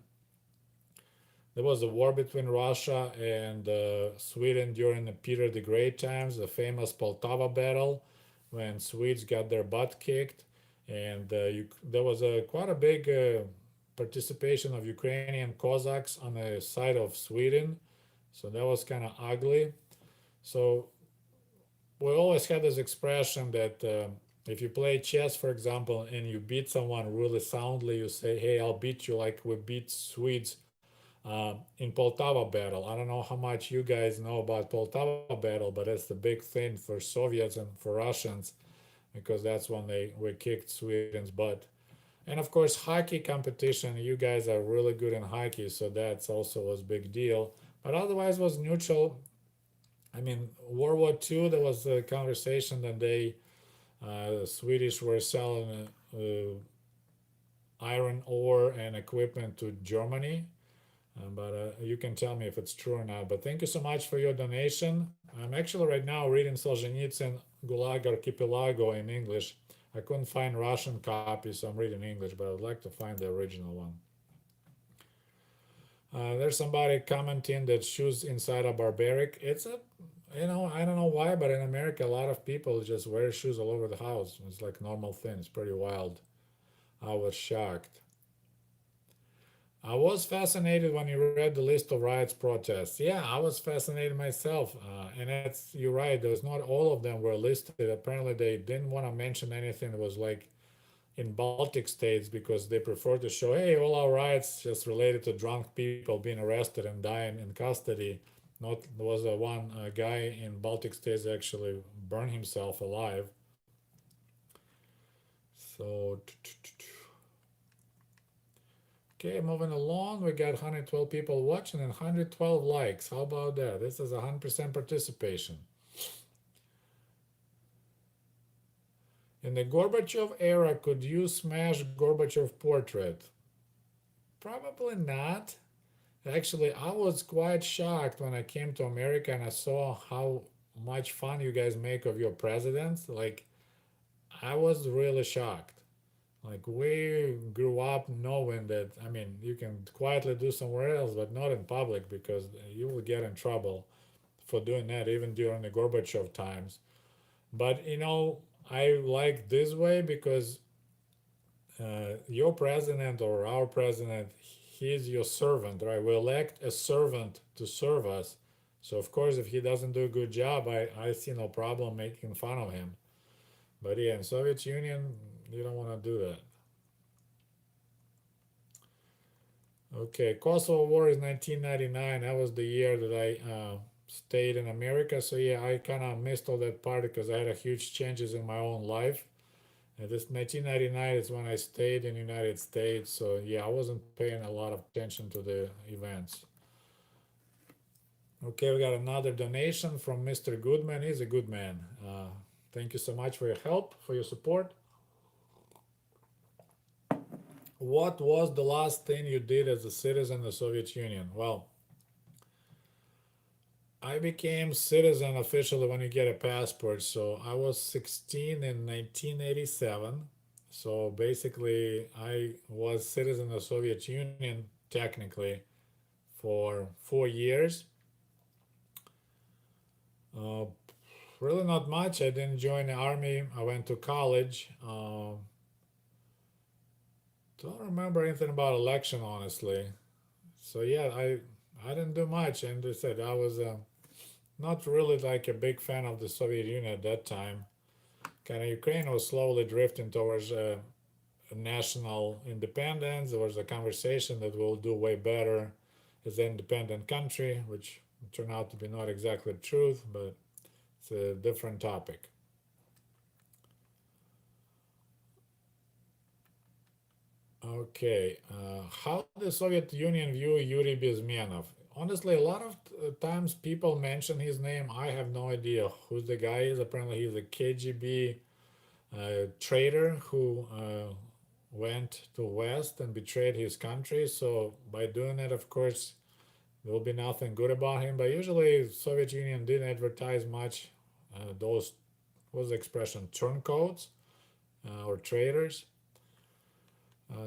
There was a war between Russia and Sweden during the Peter the Great times, the famous Poltava battle, when Swedes got their butt kicked, and there was quite a big participation of Ukrainian Cossacks on the side of Sweden, so that was kind of ugly. So we always had this expression that if you play chess, for example, and you beat someone really soundly, you say, "Hey, I'll beat you like we beat Swedes in Poltava battle." I don't know how much you guys know about Poltava battle, but it's the big thing for Soviets and for Russians because that's when we kicked Sweden's butt. And of course, hockey competition. You guys are really good in hockey, so that's also was a big deal. But otherwise, was neutral. I mean, World War II. There was a conversation that the Swedish were selling iron ore and equipment to Germany. But you can tell me if it's true or not. But thank you so much for your donation. I'm actually right now reading Solzhenitsyn, Gulag Archipelago in English. I couldn't find Russian copies, so I'm reading English, but I would like to find the original one. There's somebody commenting that shoes inside are barbaric. It's a, I don't know why, but in America, a lot of people just wear shoes all over the house. It's like normal thing. It's pretty wild. I was shocked. I was fascinated when you read the list of riots protests. Yeah, I was fascinated myself. And it's, you're right, there's not all of them were listed. Apparently, they didn't want to mention anything that was like in Baltic states because they prefer to show, hey, all our riots just related to drunk people being arrested and dying in custody. Not there was a one guy in Baltic states actually burned himself alive. So okay, moving along, we got 112 people watching and 112 likes. How about that? This is 100% participation. In the Gorbachev era, could you smash Gorbachev portrait? Probably not. Actually, I was quite shocked when I came to America and I saw how much fun you guys make of your presidents. Like, I was really shocked. Like we grew up knowing that, I mean, you can quietly do somewhere else, but not in public because you will get in trouble for doing that even during the Gorbachev times. But I like this way because your president or our president, he is your servant, right? We elect a servant to serve us. So of course, if he doesn't do a good job, I see no problem making fun of him. But yeah, in Soviet Union, you don't want to do that. Okay, Kosovo War is 1999. That was the year that I stayed in America. So yeah, I kind of missed all that part because I had a huge changes in my own life. And this 1999 is when I stayed in the United States. So yeah, I wasn't paying a lot of attention to the events. Okay, we got another donation from Mr. Goodman. He's a good man. Thank you so much for your help, for your support. What was the last thing you did as a citizen of the Soviet Union? Well, I became citizen officially when you get a passport. So I was 16 in 1987. So basically, I was citizen of the Soviet Union technically for 4 years. Uh, Really not much. I didn't join the army. I went to college. Don't remember anything about election honestly. So yeah, I didn't do much, and they said I was not really like a big fan of the Soviet Union at that time. Kind of Ukraine was slowly drifting towards national independence. There was a conversation that we'll do way better as an independent country, which turned out to be not exactly the truth, but it's a different topic. Okay, how the Soviet Union view Yuri Bezmenov? Honestly, a lot of times people mention his name. I have no idea who the guy is. Apparently, he's a KGB traitor who went to West and betrayed his country. So by doing that, of course, there will be nothing good about him. But usually, Soviet Union didn't advertise much. Those what was the expression turncoats or traitors.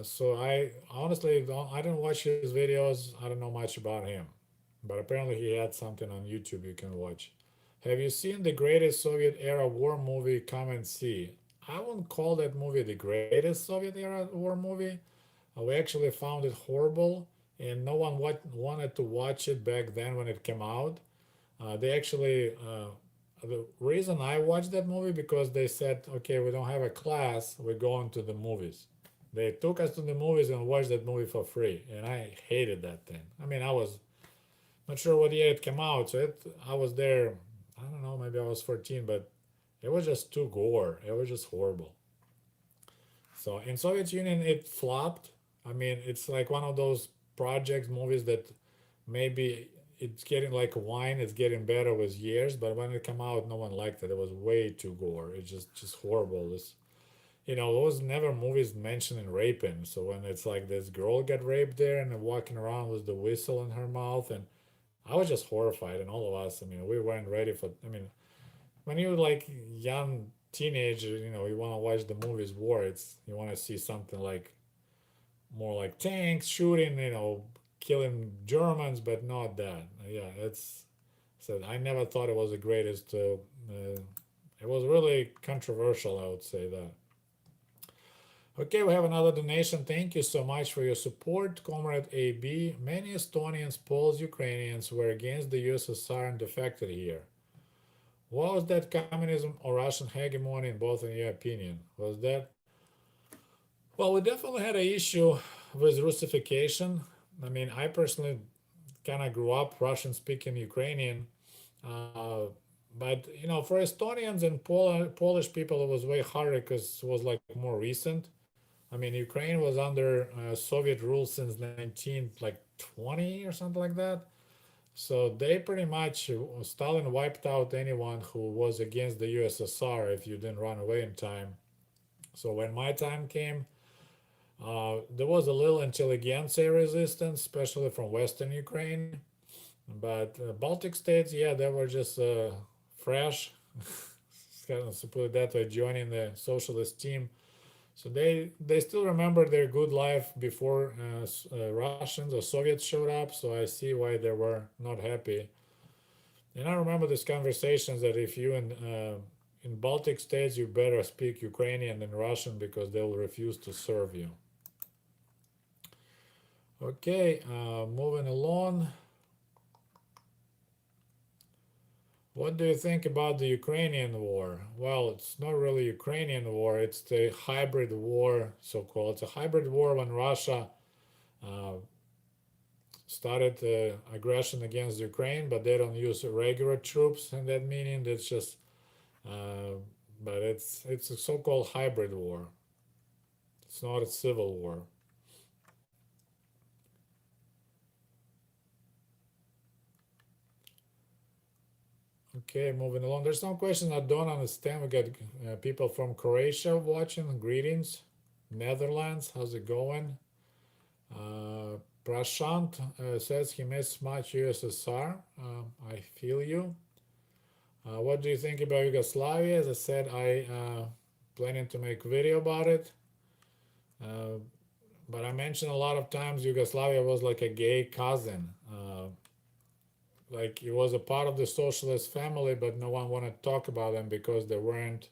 So I honestly don't. I didn't watch his videos. I don't know much about him, but apparently he had something on YouTube you can watch. Have you seen the greatest Soviet era war movie? Come and see. I wouldn't call that movie the greatest Soviet era war movie. We actually found it horrible, and no one wanted to watch it back then when it came out. They actually the reason I watched that movie because they said, okay, we don't have a class, we're going to the movies. They took us to the movies and watched that movie for free, and I hated that thing. I mean, I was not sure what year it came out, so I was there. I don't know, maybe I was 14, but it was just too gore. It was just horrible. So in Soviet Union, it flopped. I mean, it's like one of those project movies that maybe it's getting like wine. It's getting better with years, but when it came out, no one liked it. It was way too gore. It's just horrible. This there was never movies mentioning raping. So when it's like this girl got raped there and walking around with the whistle in her mouth, and I was just horrified, and all of us. I mean, we weren't ready for. I mean, when you're like young teenager, you want to watch the movies war. It's you want to see something like more like tanks shooting, killing Germans, but not that. Yeah, it's said. I never thought it was the greatest. It was really controversial. I would say that. Okay, we have another donation. Thank you so much for your support, Comrade AB. Many Estonians, Poles, Ukrainians were against the USSR and defected here. Was that communism or Russian hegemony in both, in your opinion? Was that? Well, we definitely had an issue with Russification. I mean, I personally kind of grew up Russian speaking Ukrainian. Uh, but, for Estonians and Polish people, it was way harder because it was like more recent. I mean, Ukraine was under Soviet rule since 1920 or something like that. So they pretty much Stalin wiped out anyone who was against the USSR if you didn't run away in time. So when my time came, there was a little intelligentsia resistance, especially from Western Ukraine. But Baltic states, yeah, they were just fresh, to put it that way, joining the socialist team. So they still remember their good life before Russians or Soviets showed up. So I see why they were not happy. And I remember these conversations that if you in Baltic states, you better speak Ukrainian than Russian because they will refuse to serve you. Okay, moving along. What do you think about the Ukrainian war? Well, it's not really Ukrainian war, it's the hybrid war, so called. It's a hybrid war when Russia uh, started aggression against Ukraine, but they don't use regular troops in that meaning. It's just, uh, but it's a so-called hybrid war. It's not a civil war. Okay, moving along. There's some questions I don't understand. We got people from Croatia watching. Greetings. Netherlands, how's it going? Uh, Prashant says he missed much USSR. I feel you. What do you think about Yugoslavia? As I said, I planning to make video about it. Uh, but I mentioned a lot of times Yugoslavia was like a gay cousin. Like it was a part of the socialist family, but no one wanted to talk about them because they weren't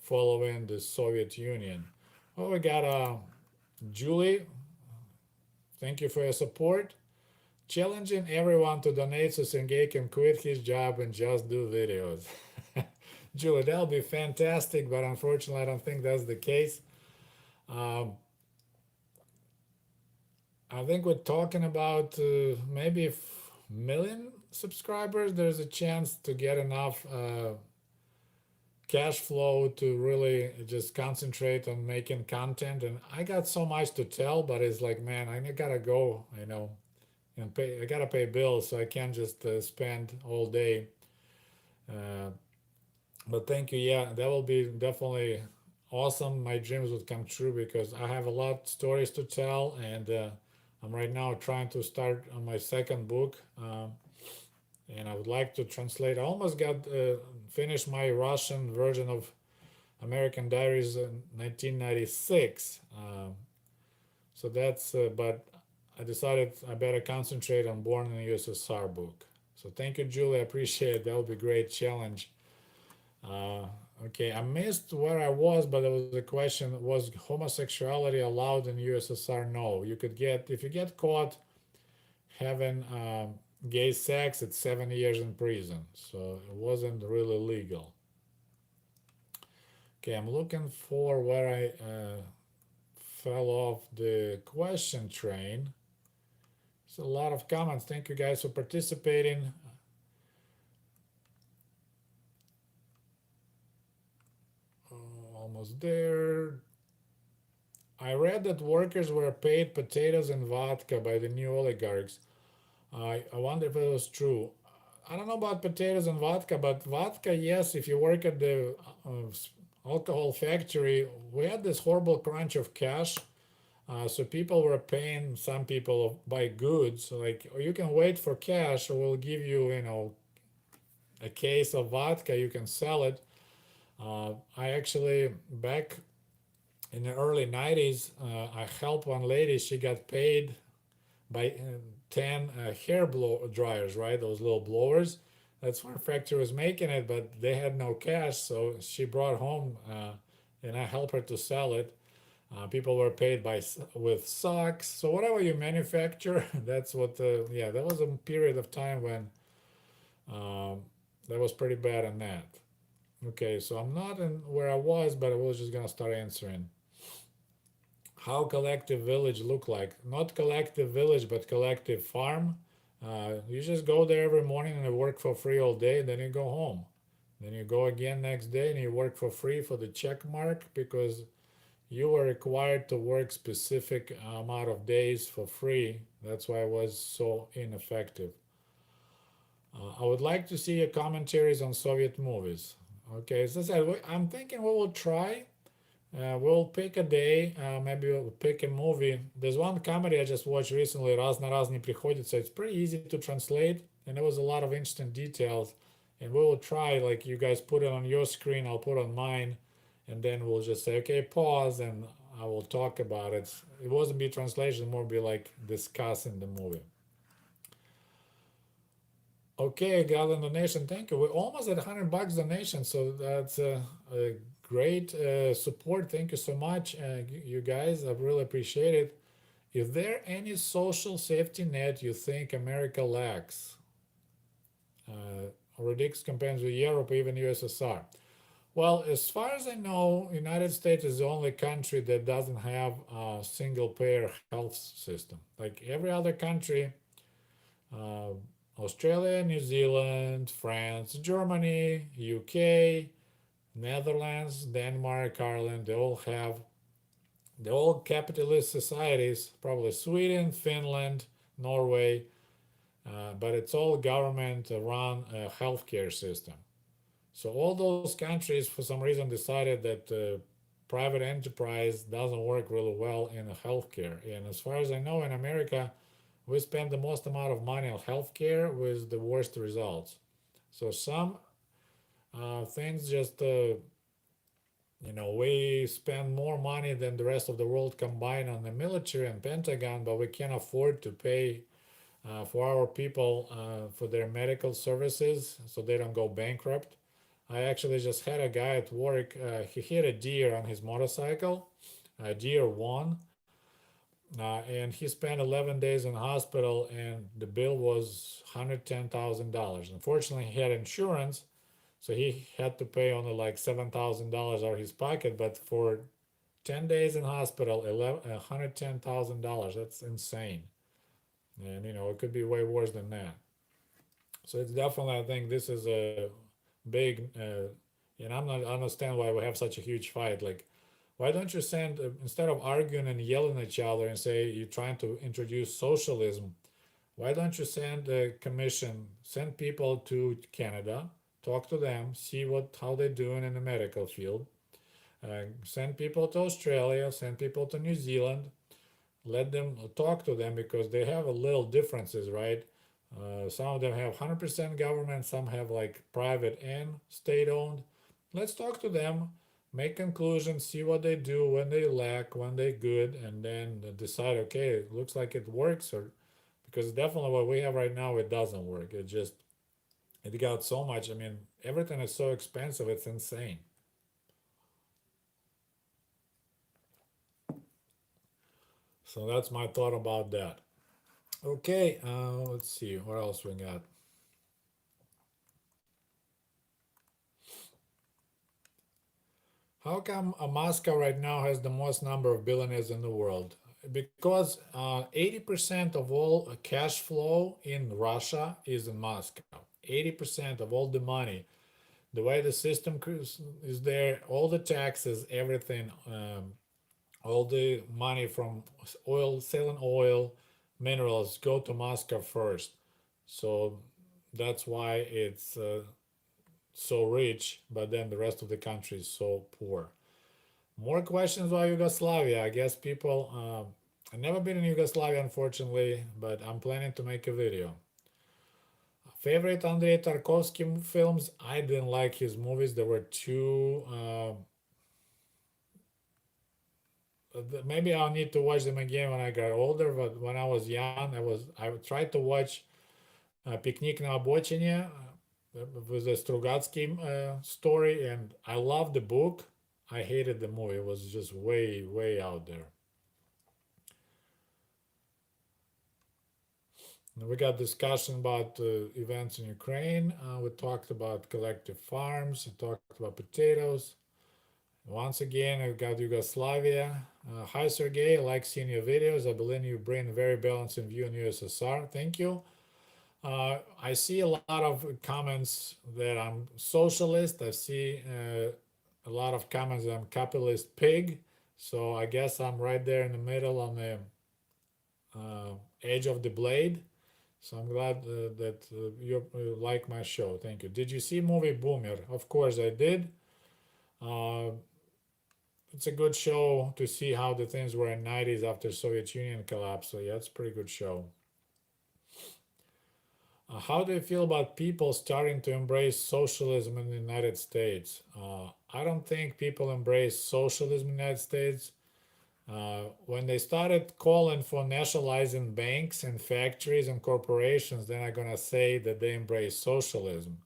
following the Soviet Union. Well, we got Julie. Thank you for your support. Challenging everyone to donate so Sergey can quit his job and just do videos. Julie, that'll be fantastic, but unfortunately, I don't think that's the case. Um, I think we're talking about maybe million subscribers. There's a chance to get enough cash flow to really just concentrate on making content. And I got so much to tell, but it's like, man, I gotta go, and pay. I gotta pay bills, so I can't just spend all day. Uh, but thank you. Yeah, that will be definitely awesome. My dreams would come true because I have a lot of stories to tell, and I'm right now trying to start on my second book. And I would like to translate. I almost got finished my Russian version of American Diaries in 1996. So that's, but I decided I better concentrate on Born in the USSR book. So thank you, Julie. I appreciate it. That would be a great challenge. Uh, okay, I missed where I was, but there was a question: was homosexuality allowed in USSR? No. You could get if you get caught having gay sex, it's 7 years in prison. So it wasn't really legal. Okay, I'm looking for where I fell off the question train. There's a lot of comments. Thank you guys for participating. Almost there. I read that workers were paid potatoes and vodka by the new oligarchs. I wonder if it was true. I don't know about potatoes and vodka, but vodka, yes, if you work at the alcohol factory, we had this horrible crunch of cash. So people were paying some people buy goods. Like, "Oh, you can wait for cash, or we'll give you, a case of vodka. You can sell it." I actually back in the early 90s, I helped one lady. She got paid by 10 hair blow dryers, right? Those little blowers. That's where factory was making it, but they had no cash, so she brought home, and I helped her to sell it. People were paid by with socks. So whatever you manufacture, that's what. Yeah, that was a period of time when um, that was pretty bad on that. Okay, so I'm not in where I was, but I was just gonna start answering. How collective village look like? Not collective village, but collective farm. You just go there every morning and you work for free all day, and then you go home. Then you go again next day and you work for free for the check mark because you were required to work specific amount of days for free. That's why it was so ineffective. I would like to see your commentaries on Soviet movies. Okay, as I said, I'm thinking we will try. We'll pick a day, maybe we'll pick a movie. There's one comedy I just watched recently, Раз на раз не приходится. It's pretty easy to translate, and there was a lot of interesting details. And we will try, like you guys put it on your screen, I'll put on mine, and then we'll just say, okay, pause, and I will talk about it. It wasn't be translation, more be like discussing the movie. Okay, got a donation. Thank you. We're almost at $100 donation, so that's a great support. Thank you so much, you guys. I really appreciate it. Is there any social safety net you think America lacks? ridiculous compared with Europe, even USSR. Well, as far as I know, United States is the only country that doesn't have a single payer health system. Like every other country, uh, Australia, New Zealand, France, Germany, UK, Netherlands, Denmark, Ireland, they all capitalist societies, probably Sweden, Finland, Norway, but it's all government run healthcare system. So all those countries, for some reason, decided that private enterprise doesn't work really well in healthcare. And as far as I know, in America, we spend the most amount of money on healthcare with the worst results. So some things just we spend more money than the rest of the world combined on the military and Pentagon, but we can't afford to pay for our people for their medical services so they don't go bankrupt. I actually just had a guy at work. He hit a deer on his motorcycle. A deer won, and he spent 11 days in the hospital, and the bill was $110,000. Unfortunately, he had insurance, so he had to pay only like $7,000 out of his pocket. But for 10 days in hospital, $110,000. That's insane. And it could be way worse than that. So it's definitely, I think this is a big, and I'm not I understand why we have such a huge fight. Like, why don't you send instead of arguing and yelling at each other and say you're trying to introduce socialism? Why don't you send a commission, send people to Canada, talk to them, see what how they're doing in the medical field, send people to Australia, send people to New Zealand, let them talk to them because they have a little differences, right? Some of them have 100% government, some have like private and state owned. Let's talk to them, make conclusions, see what they do, when they lack, when they good, and then decide, okay, it looks like it works, or because definitely what we have right now, it doesn't work. It got so much. I mean, everything is so expensive, it's insane. So that's my thought about that. Okay, let's see what else we got. How come Moscow right now has the most number of billionaires in the world? Because 80% of all cash flow in Russia is in Moscow. 80% of all the money, the way the system is there, all the taxes, everything, all the money from oil, selling oil, minerals go to Moscow first. So that's why it's so rich, but then the rest of the country is so poor. More questions about Yugoslavia. I guess people. I've never been in Yugoslavia, unfortunately, but I'm planning to make a video. Favorite Andrei Tarkovsky films? I didn't like his movies. They were too. Maybe I'll need to watch them again when I got older. But when I was young, I tried to watch Picnic на обочине with the Strugatsky story, and I loved the book. I hated the movie. It was just way out there. And we got discussion about events in Ukraine. We talked about collective farms. We talked about potatoes. Once again, I got Yugoslavia. Hi, Sergey. I like seeing your videos. I believe you bring a very balanced view on USSR. Thank you. I see a lot of comments that I'm socialist. I see a lot of comments that I'm capitalist pig. So I guess I'm right there in the middle on the edge of the blade. So I'm glad that you like my show. Thank you. Did you see movie Boomer? Of course I did. Uh, it's a good show to see how the things were in 90s after Soviet Union collapsed. So yeah, it's a pretty good show. How do you feel about people starting to embrace socialism in the United States? I don't think people embrace socialism in the United States. When they started calling for nationalizing banks and factories and corporations, then I'm gonna say that they embrace socialism.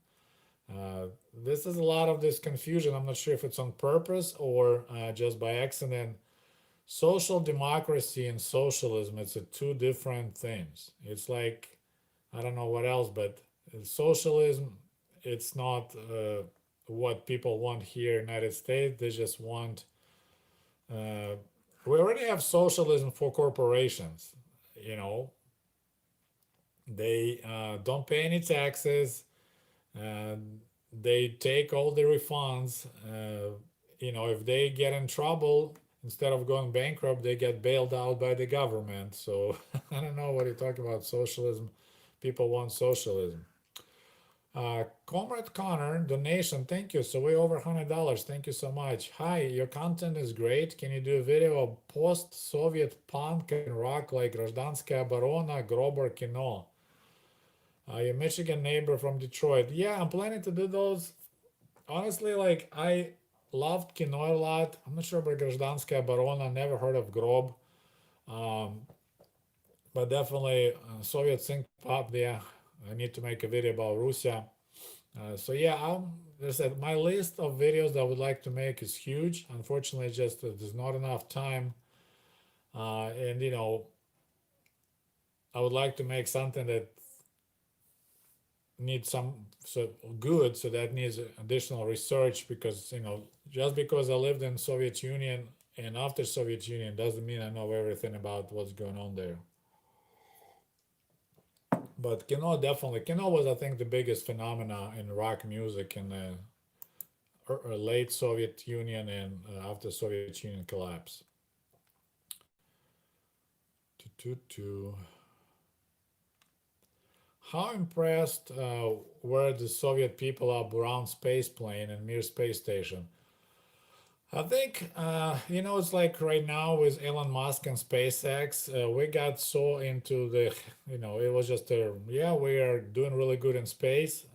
Uh, this is a lot of this confusion. I'm not sure if it's on purpose or just by accident. Social democracy and socialism, it's a two different things. It's like I don't know what else, but socialism it's not what people want here in the United States. They just want. Uh, we already have socialism for corporations. You know, they don't pay any taxes. They take all the refunds. If they get in trouble, instead of going bankrupt, they get bailed out by the government. So I don't know what you're talking about socialism. People want socialism. Comrade Connor, donation, thank you. So way over $100. Thank you so much. Hi, your content is great. Can you do a video of post-Soviet punk and rock like Гражданская оборона, Grober Kino? Your Michigan neighbor from Detroit. Yeah, I'm planning to do those. Honestly, like I loved Kino a lot. I'm not sure about Гражданская оборона. Never heard of Grob. Um, but definitely Soviet synth pop. Yeah, I need to make a video about Russia. So yeah, there's my list of videos that I would like to make is huge. Unfortunately, just there's not enough time. And I would like to make something that needs some so good. So that needs additional research because just because I lived in Soviet Union and after Soviet Union doesn't mean I know everything about what's going on there. But Kino was I think the biggest phenomena in rock music in the late Soviet Union and after Soviet Union collapse. How impressed were the Soviet people of Buran space plane and Mir space station? I think it's like right now with Elon Musk and SpaceX, we got so into it was just yeah, we are doing really good in space.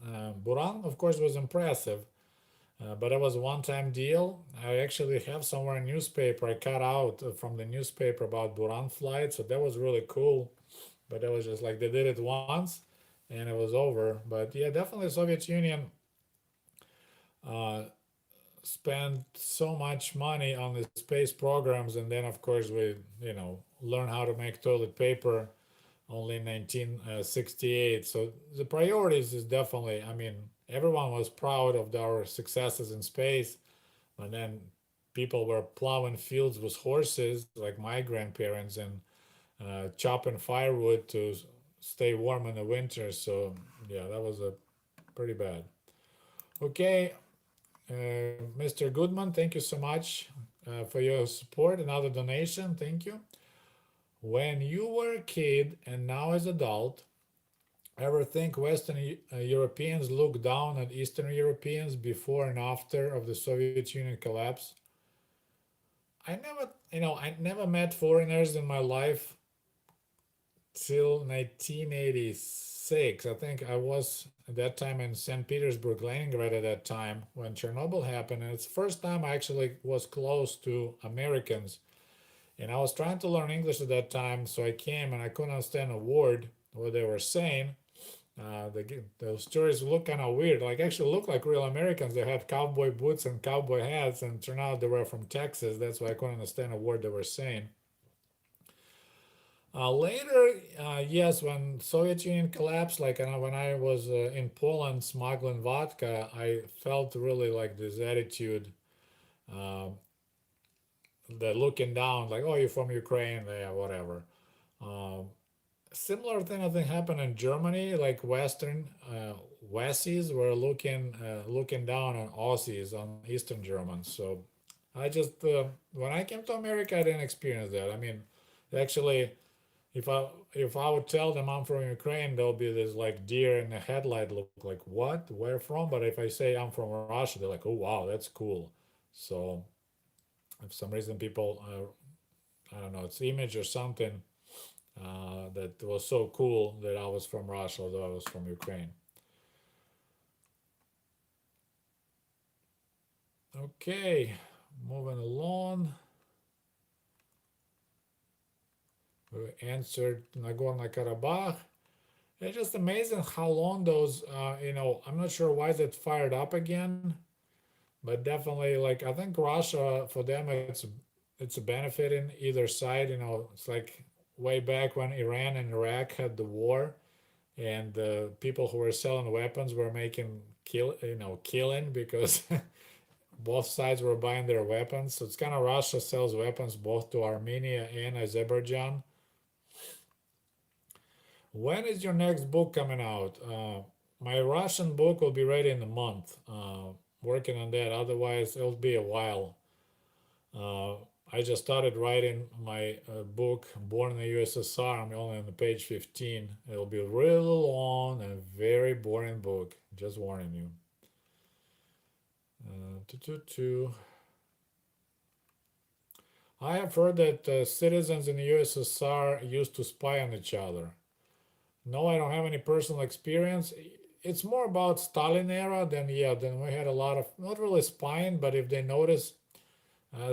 Buran, of course, was impressive, but it was a one-time deal. I actually have somewhere a newspaper I cut out from the newspaper about Buran flight, so that was really cool. But it was just like they did it once, and it was over. But yeah, definitely Soviet Union uh, spent so much money on the space programs, and then of course we learn how to make toilet paper only in 1968. So the priorities is definitely, I mean, everyone was proud of our successes in space, and then people were plowing fields with horses like my grandparents and chopping firewood to stay warm in the winter. So yeah, that was a pretty bad. Okay, Mr. Goodman, thank you so much for your support. Another donation, thank you. When you were a kid and now as adult, ever think Western Europeans look down at Eastern Europeans before and after of the Soviet Union collapse? I never met foreigners in my life till 1986. I think I was at that time in St. Petersburg, Leningrad at that time when Chernobyl happened. And it's the first time I actually was close to Americans. And I was trying to learn English at that time, so I came and I couldn't understand a word what they were saying. Those stories look kind of weird, like actually look like real Americans. They had cowboy boots and cowboy hats, and turned out they were from Texas. That's why I couldn't understand a word they were saying. Later, yes, when Soviet Union collapsed, like when I was in Poland smuggling vodka, I felt really like this attitude, uh, the looking down, like, oh, you're from Ukraine, yeah, whatever. Um, Similar thing I think happened in Germany, like Western Westies were looking down on Aussies, on Eastern Germans. So I just when I came to America, I didn't experience that. I mean, actually, if I would tell them I'm from Ukraine, there'll be this like deer in the headlight look like what? Where from? But if I say I'm from Russia, they're like, oh wow, that's cool. So for some reason, people I don't know, it's image or something that was so cool that I was from Russia, although I was from Ukraine. Okay, moving along. We answered Nagorno-Karabakh. It's just amazing how long those, I'm not sure why that fired up again, but definitely, like, I think Russia, for them, it's a benefit in either side. It's like way back when Iran and Iraq had the war. and the people who were selling weapons were making killing because both sides were buying their weapons. So it's kind of Russia sells weapons both to Armenia and Azerbaijan. When is your next book coming out? My Russian book will be ready in a month. Working on that. Otherwise, it'll be a while. Uh, I just started writing my book, Born in the USSR. I'm only on the page 15. It'll be really long and very boring book. Just warning you. I have heard that citizens in the USSR used to spy on each other. No, I don't have any personal experience. It's more about Stalin era than then we had a lot of not really spying, but if they notice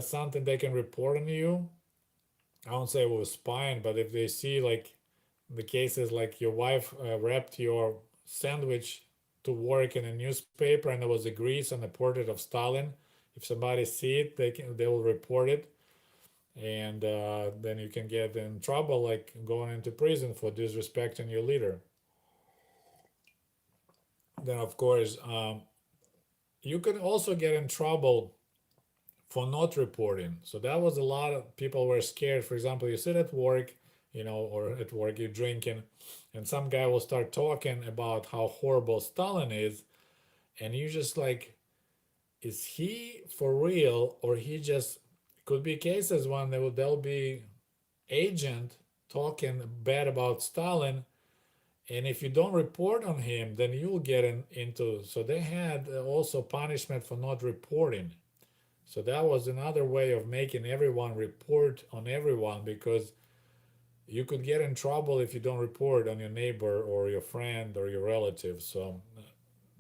something they can report on you. I won't say it was spying, but if they see like the cases like your wife wrapped your sandwich to work in a newspaper and there was a grease on the portrait of Stalin, if somebody see it, they will report it, and then you can get in trouble, like going into prison for disrespecting your leader. Then of course you can also get in trouble for not reporting. So that was a lot of people were scared. For example, you sit at work, or at work you're drinking, and some guy will start talking about how horrible Stalin is, and you just like, is he for real, or he just could be cases when there'll be agent talking bad about Stalin, and if you don't report on him, then you'll get into. So they had also punishment for not reporting. So that was another way of making everyone report on everyone, because you could get in trouble if you don't report on your neighbor or your friend or your relative. So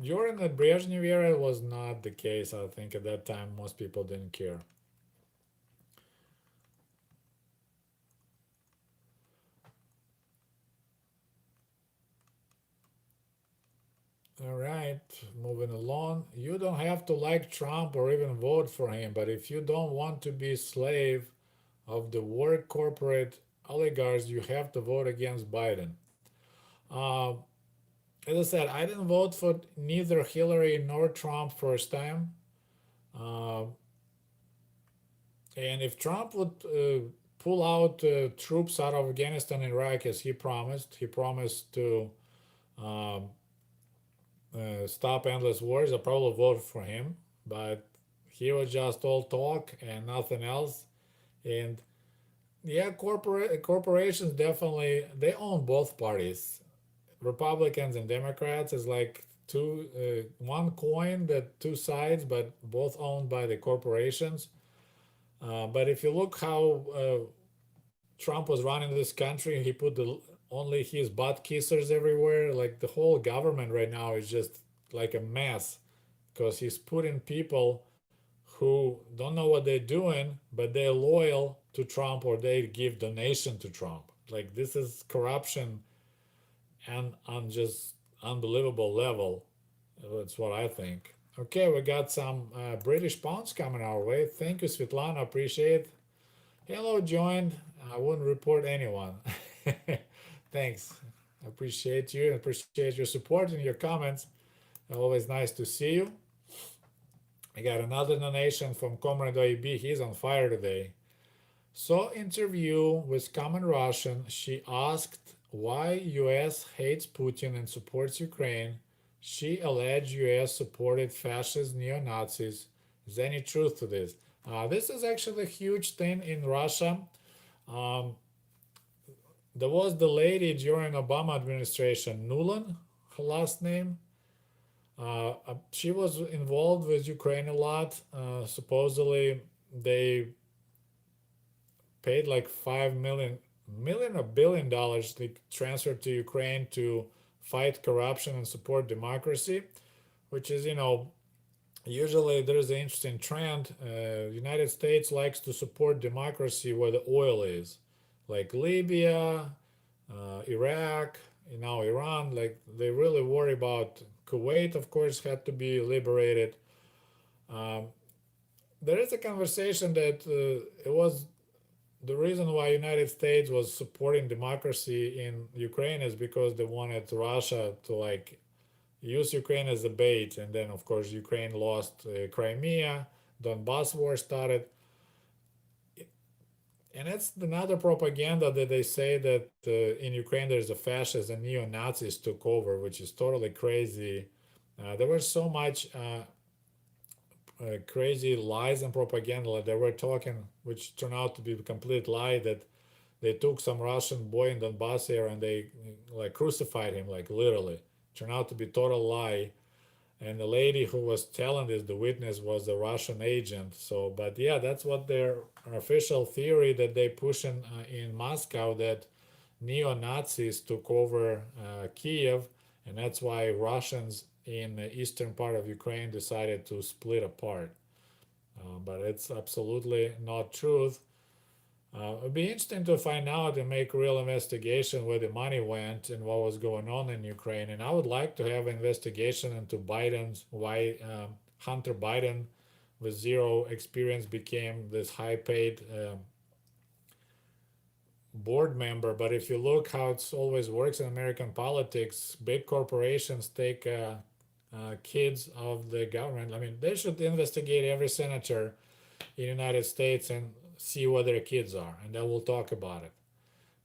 during the Brezhnev era, it was not the case. I think at that time most people didn't care. All right, moving along. You don't have to like Trump or even vote for him, but if you don't want to be slave of the work corporate oligarchs, you have to vote against Biden. Uh, as I said, I didn't vote for neither Hillary nor Trump first time. Uh, and if Trump would pull out troops out of Afghanistan and Iraq as he promised to um, stop endless wars, I probably vote for him. But he was just all talk and nothing else. And yeah, corporations definitely they own both parties. Republicans and Democrats is like one coin, that two sides, but both owned by the corporations. But if you look how Trump was running this country, he put only his butt kissers everywhere. Like the whole government right now is just like a mess because he's putting people who don't know what they're doing, but they're loyal to Trump or they give donation to Trump. Like this is corruption and on just unbelievable level. That's what I think. Okay, we got some British pounds coming our way. Thank you, Svetlana. Appreciate. Hello, joined. I wouldn't report anyone. Thanks. I appreciate you and appreciate your support and your comments. Always nice to see you. I got another donation from Comrade OEB. He's on fire today. So, interview with Common Russian. She asked why US hates Putin and supports Ukraine. She alleged US supported fascist neo-Nazis. Is there any truth to this? This is actually a huge thing in Russia. Um, there was the lady during Obama administration, Nuland, her last name. She was involved with Ukraine a lot. Supposedly, they paid like 5 million or $1 billion to transfer to Ukraine to fight corruption and support democracy, which is, usually there's an interesting trend. United States likes to support democracy where the oil is, like Libya, Iraq, Iran. Like they really worry about Kuwait. Of course, had to be liberated. Um, there is a conversation that it was the reason why United States was supporting democracy in Ukraine is because they wanted Russia to like use Ukraine as a bait, and then of course Ukraine lost Crimea, Donbass war started, and it's another propaganda that they say that in Ukraine there's a fascist and neo Nazis took over, which is totally crazy. There was so much crazy lies and propaganda that they were talking, which turned out to be a complete lie that they took some Russian boy in Donbass area and they like crucified him, like literally. Turned out to be total lie. And the lady who was telling this, the witness, was a Russian agent. So, but yeah, that's what their official theory that they push in Moscow, that neo Nazis took over Kiev, and that's why Russians in the eastern part of Ukraine decided to split apart. But it's absolutely not truth. It'd be interesting to find out and make real investigation where the money went and what was going on in Ukraine. And I would like to have investigation into Biden's why Hunter Biden, with zero experience, became this high-paid board member. But if you look how it's always works in American politics, big corporations take kids of the government. I mean, they should investigate every senator in the United States and see what their kids are, and then we'll talk about it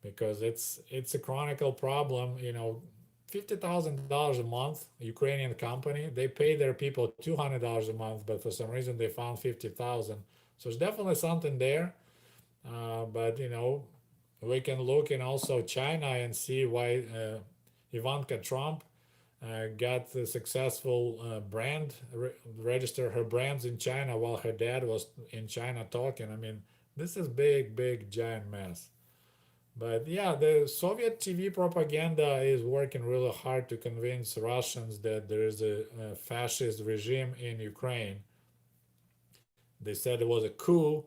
because it's a chronicle problem. $50,000 a month, Ukrainian company, they pay their people $200 a month, but for some reason they found 50,000. So there's definitely something there. But we can look in also China and see why Ivanka Trump got the successful brand register her brands in China while her dad was in China talking. I mean, this is big giant mess. But yeah, the Soviet TV propaganda is working really hard to convince Russians that there is a fascist regime in Ukraine. They said it was a coup,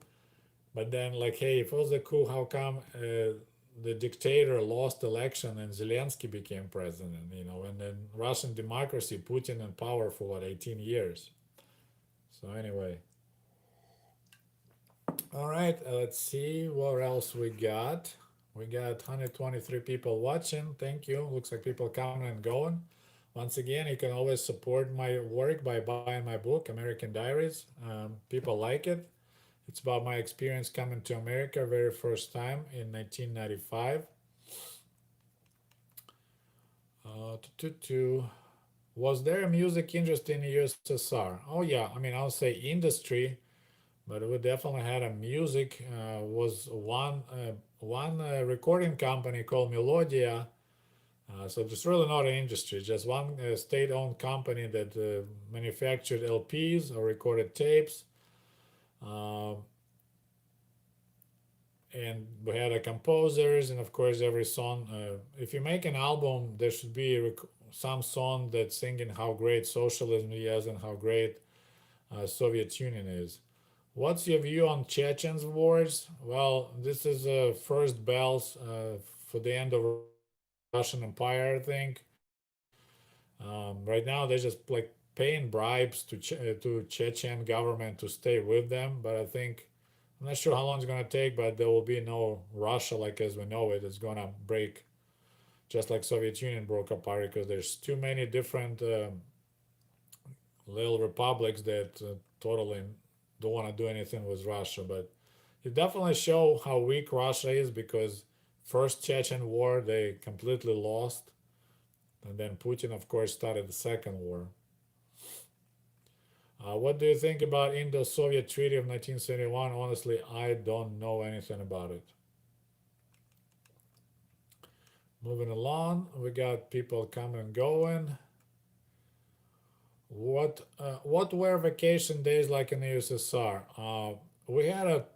but then like, hey, if it was a coup, how come the dictator lost election and Zelensky became president? And then Russian democracy, Putin in power for what, 18 years. So anyway, all right, let's see what else we got. We got 123 people watching. Thank you. Looks like people coming and going. Once again, you can always support my work by buying my book, American Diaries. People like it. It's about my experience coming to America very first time in 1995. Was there a music industry in the USSR? Oh yeah, I mean I'll say industry, but we definitely had a music. Was one recording company called Melodia. So there's really not an industry, just one state-owned company that manufactured LPs or recorded tapes. Um, and we had composers, and of course every song. If you make an album, there should be some song that's singing how great socialism is and how great Soviet Union is. What's your view on Chechens wars? Well, this is first bells for the end of Russian Empire, I think. Right now, they're just like paying bribes to Chechen government to stay with them. But I think I'm not sure how long it's gonna take, but there will be no Russia like as we know it. It's gonna break just like Soviet Union broke apart because there's too many different little republics that totally don't want to do anything with Russia. But it definitely show how weak Russia is because first Chechen war they completely lost, and then Putin of course started the second war. What do you think about Indo-Soviet Treaty of 1971? Honestly, I don't know anything about it. Moving along, we got people coming and going. What were vacation days like in the USSR? We had a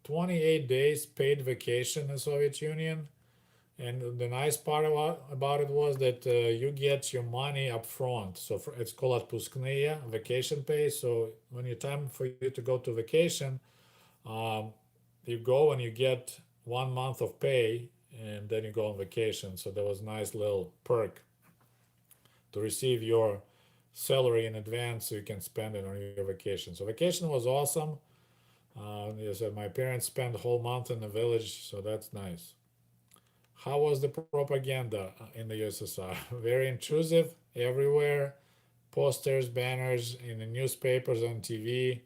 28 days paid vacation in the Soviet Union, and the nice part about it was that you get your money up front. So it's called отпускные, vacation pay. So when it's time for you to go to vacation, um, you go and you get 1 month of pay, and then you go on vacation. So that was a nice little perk to receive your salary in advance so you can spend it on your vacation. So vacation was awesome. They said my parents spent a whole month in the village, so that's nice. How was the propaganda in the USSR? Very intrusive everywhere. Posters, banners in the newspapers, on TV.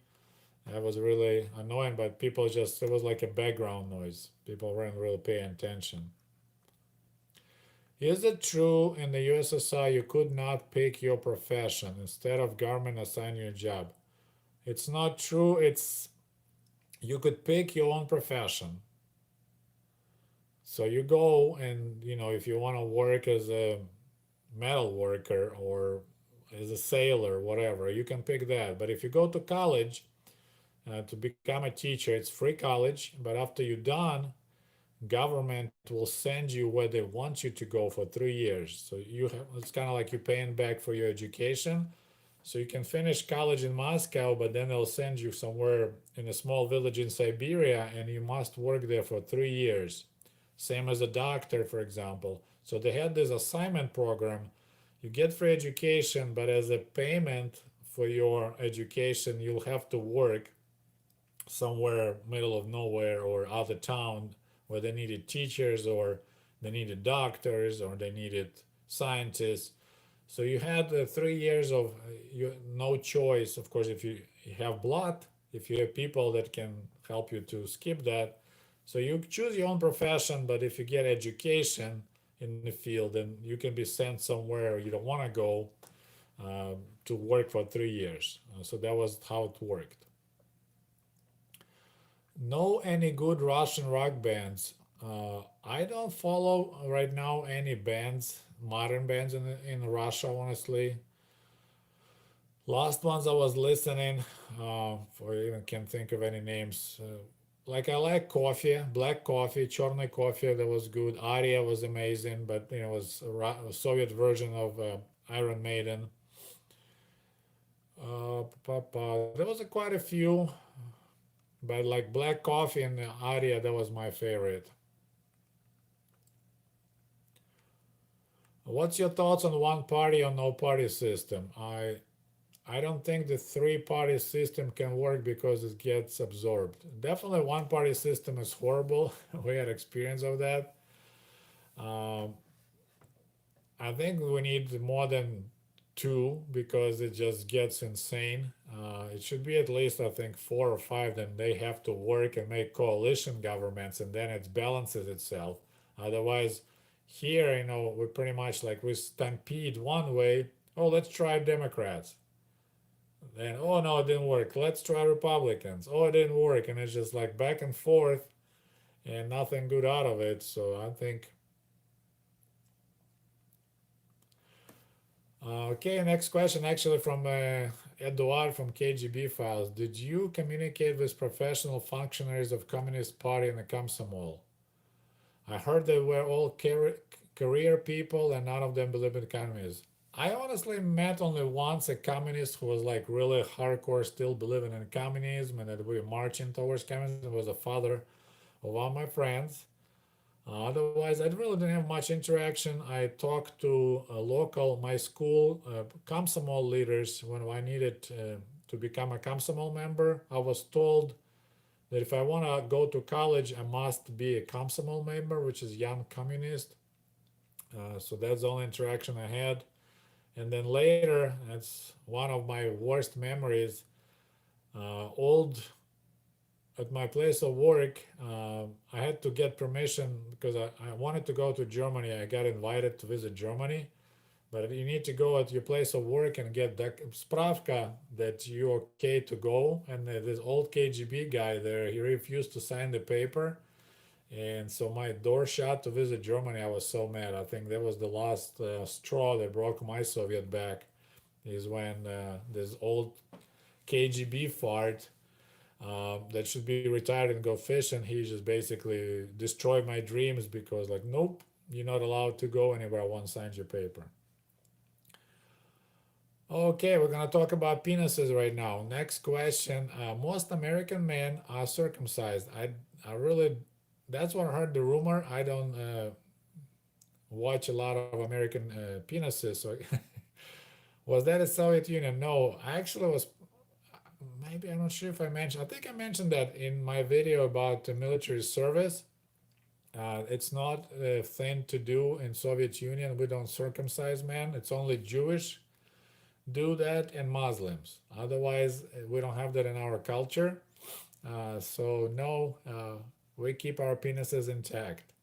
That was really annoying, but people just, it was like a background noise. People weren't really paying attention. Is it true in the USSR you could not pick your profession? Instead of government assign you a job? It's not true. It's you could pick your own profession. So you go and if you want to work as a metal worker or as a sailor, whatever, you can pick that. But if you go to college to become a teacher, it's free college. But after you're done, government will send you where they want you to go for 3 years. So it's kind of like you're paying back for your education. So you can finish college in Moscow, but then they'll send you somewhere in a small village in Siberia, and you must work there for 3 years. Same as a doctor, for example. So they had this assignment program. You get free education, but as a payment for your education, you'll have to work somewhere middle of nowhere or out of town where they needed teachers or they needed doctors or they needed scientists. So you had 3 years of no choice. Of course, if you have blood, if you have people that can help you to skip that, so you choose your own profession. But if you get education in the field, then you can be sent somewhere you don't want to go to work for 3 years. So that was how it worked. Know any good Russian rock bands? I don't follow right now any bands, modern bands in Russia, honestly. Last ones I was listening, for even can't think of any names. Like I like coffee, black coffee, черный coffee. That was good. Aria was amazing, but it was a Soviet version of Iron Maiden. There was quite a few, but like black coffee and Aria, that was my favorite. What's your thoughts on one party or no party system? I don't think the three party system can work because it gets absorbed. Definitely, one party system is horrible. We had experience of that. Um, I think we need more than two because it just gets insane. It should be at least, I think, four or five. Then they have to work and make coalition governments, and then it balances itself. Otherwise, here, we're pretty much like we stampede one way. Oh, let's try Democrats. Then, oh no, it didn't work. Let's try Republicans. Oh, it didn't work. And it's just like back and forth and nothing good out of it. So I think, okay, next question actually from Eduard from KGB Files. Did you communicate with professional functionaries of Communist Party in the Komsomol? I heard they were all career people and none of them believed in communism. I honestly met only once a communist who was like really hardcore, still believing in communism and that we were marching towards communism. It was a father of one of my friends. Otherwise, I really didn't have much interaction. I talked to my school, Komsomol leaders when I needed to become a Komsomol member. I was told that if I want to go to college, I must be a Komsomol member, which is young communist. So that's the only interaction I had. And then later, that's one of my worst memories. Old at my place of work, I had to get permission because I wanted to go to Germany. I got invited to visit Germany, but you need to go at your place of work and get that spravka that you're okay to go. And this old KGB guy there, he refused to sign the paper. And so my door shut to visit Germany. I was so mad. I think that was the last straw that broke my Soviet back. Is when this old KGB fart that should be retired and go fishing, he just basically destroyed my dreams because, like, nope, you're not allowed to go anywhere once signed your paper. Okay, we're gonna talk about penises right now. Next question: most American men are circumcised. I really, that's what I heard the rumor. I don't watch a lot of American penises. So was that a Soviet Union? No, I actually was. maybe I'm not sure if I mentioned. I think I mentioned that in my video about the military service. It's not a thing to do in Soviet Union. We don't circumcise men. It's only Jewish do that and Muslims. Otherwise, we don't have that in our culture. So no, we keep our penises intact,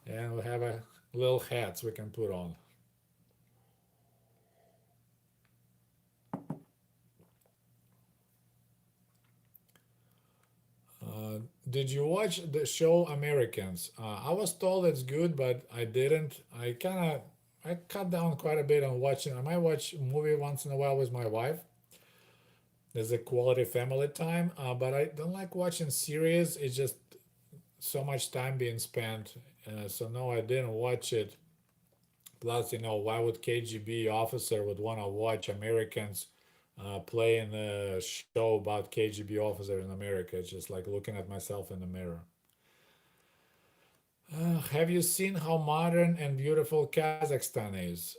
and we have a little hats we can put on. Did you watch the show Americans? I was told it's good, but I didn't. I cut down quite a bit on watching. I might watch a movie once in a while with my wife. There's a quality family time, but I don't like watching series. It's just so much time being spent. So no, I didn't watch it. Plus, why would KGB officer would want to watch Americans playing a show about KGB officer in America? It's just like looking at myself in the mirror. Have you seen how modern and beautiful Kazakhstan is?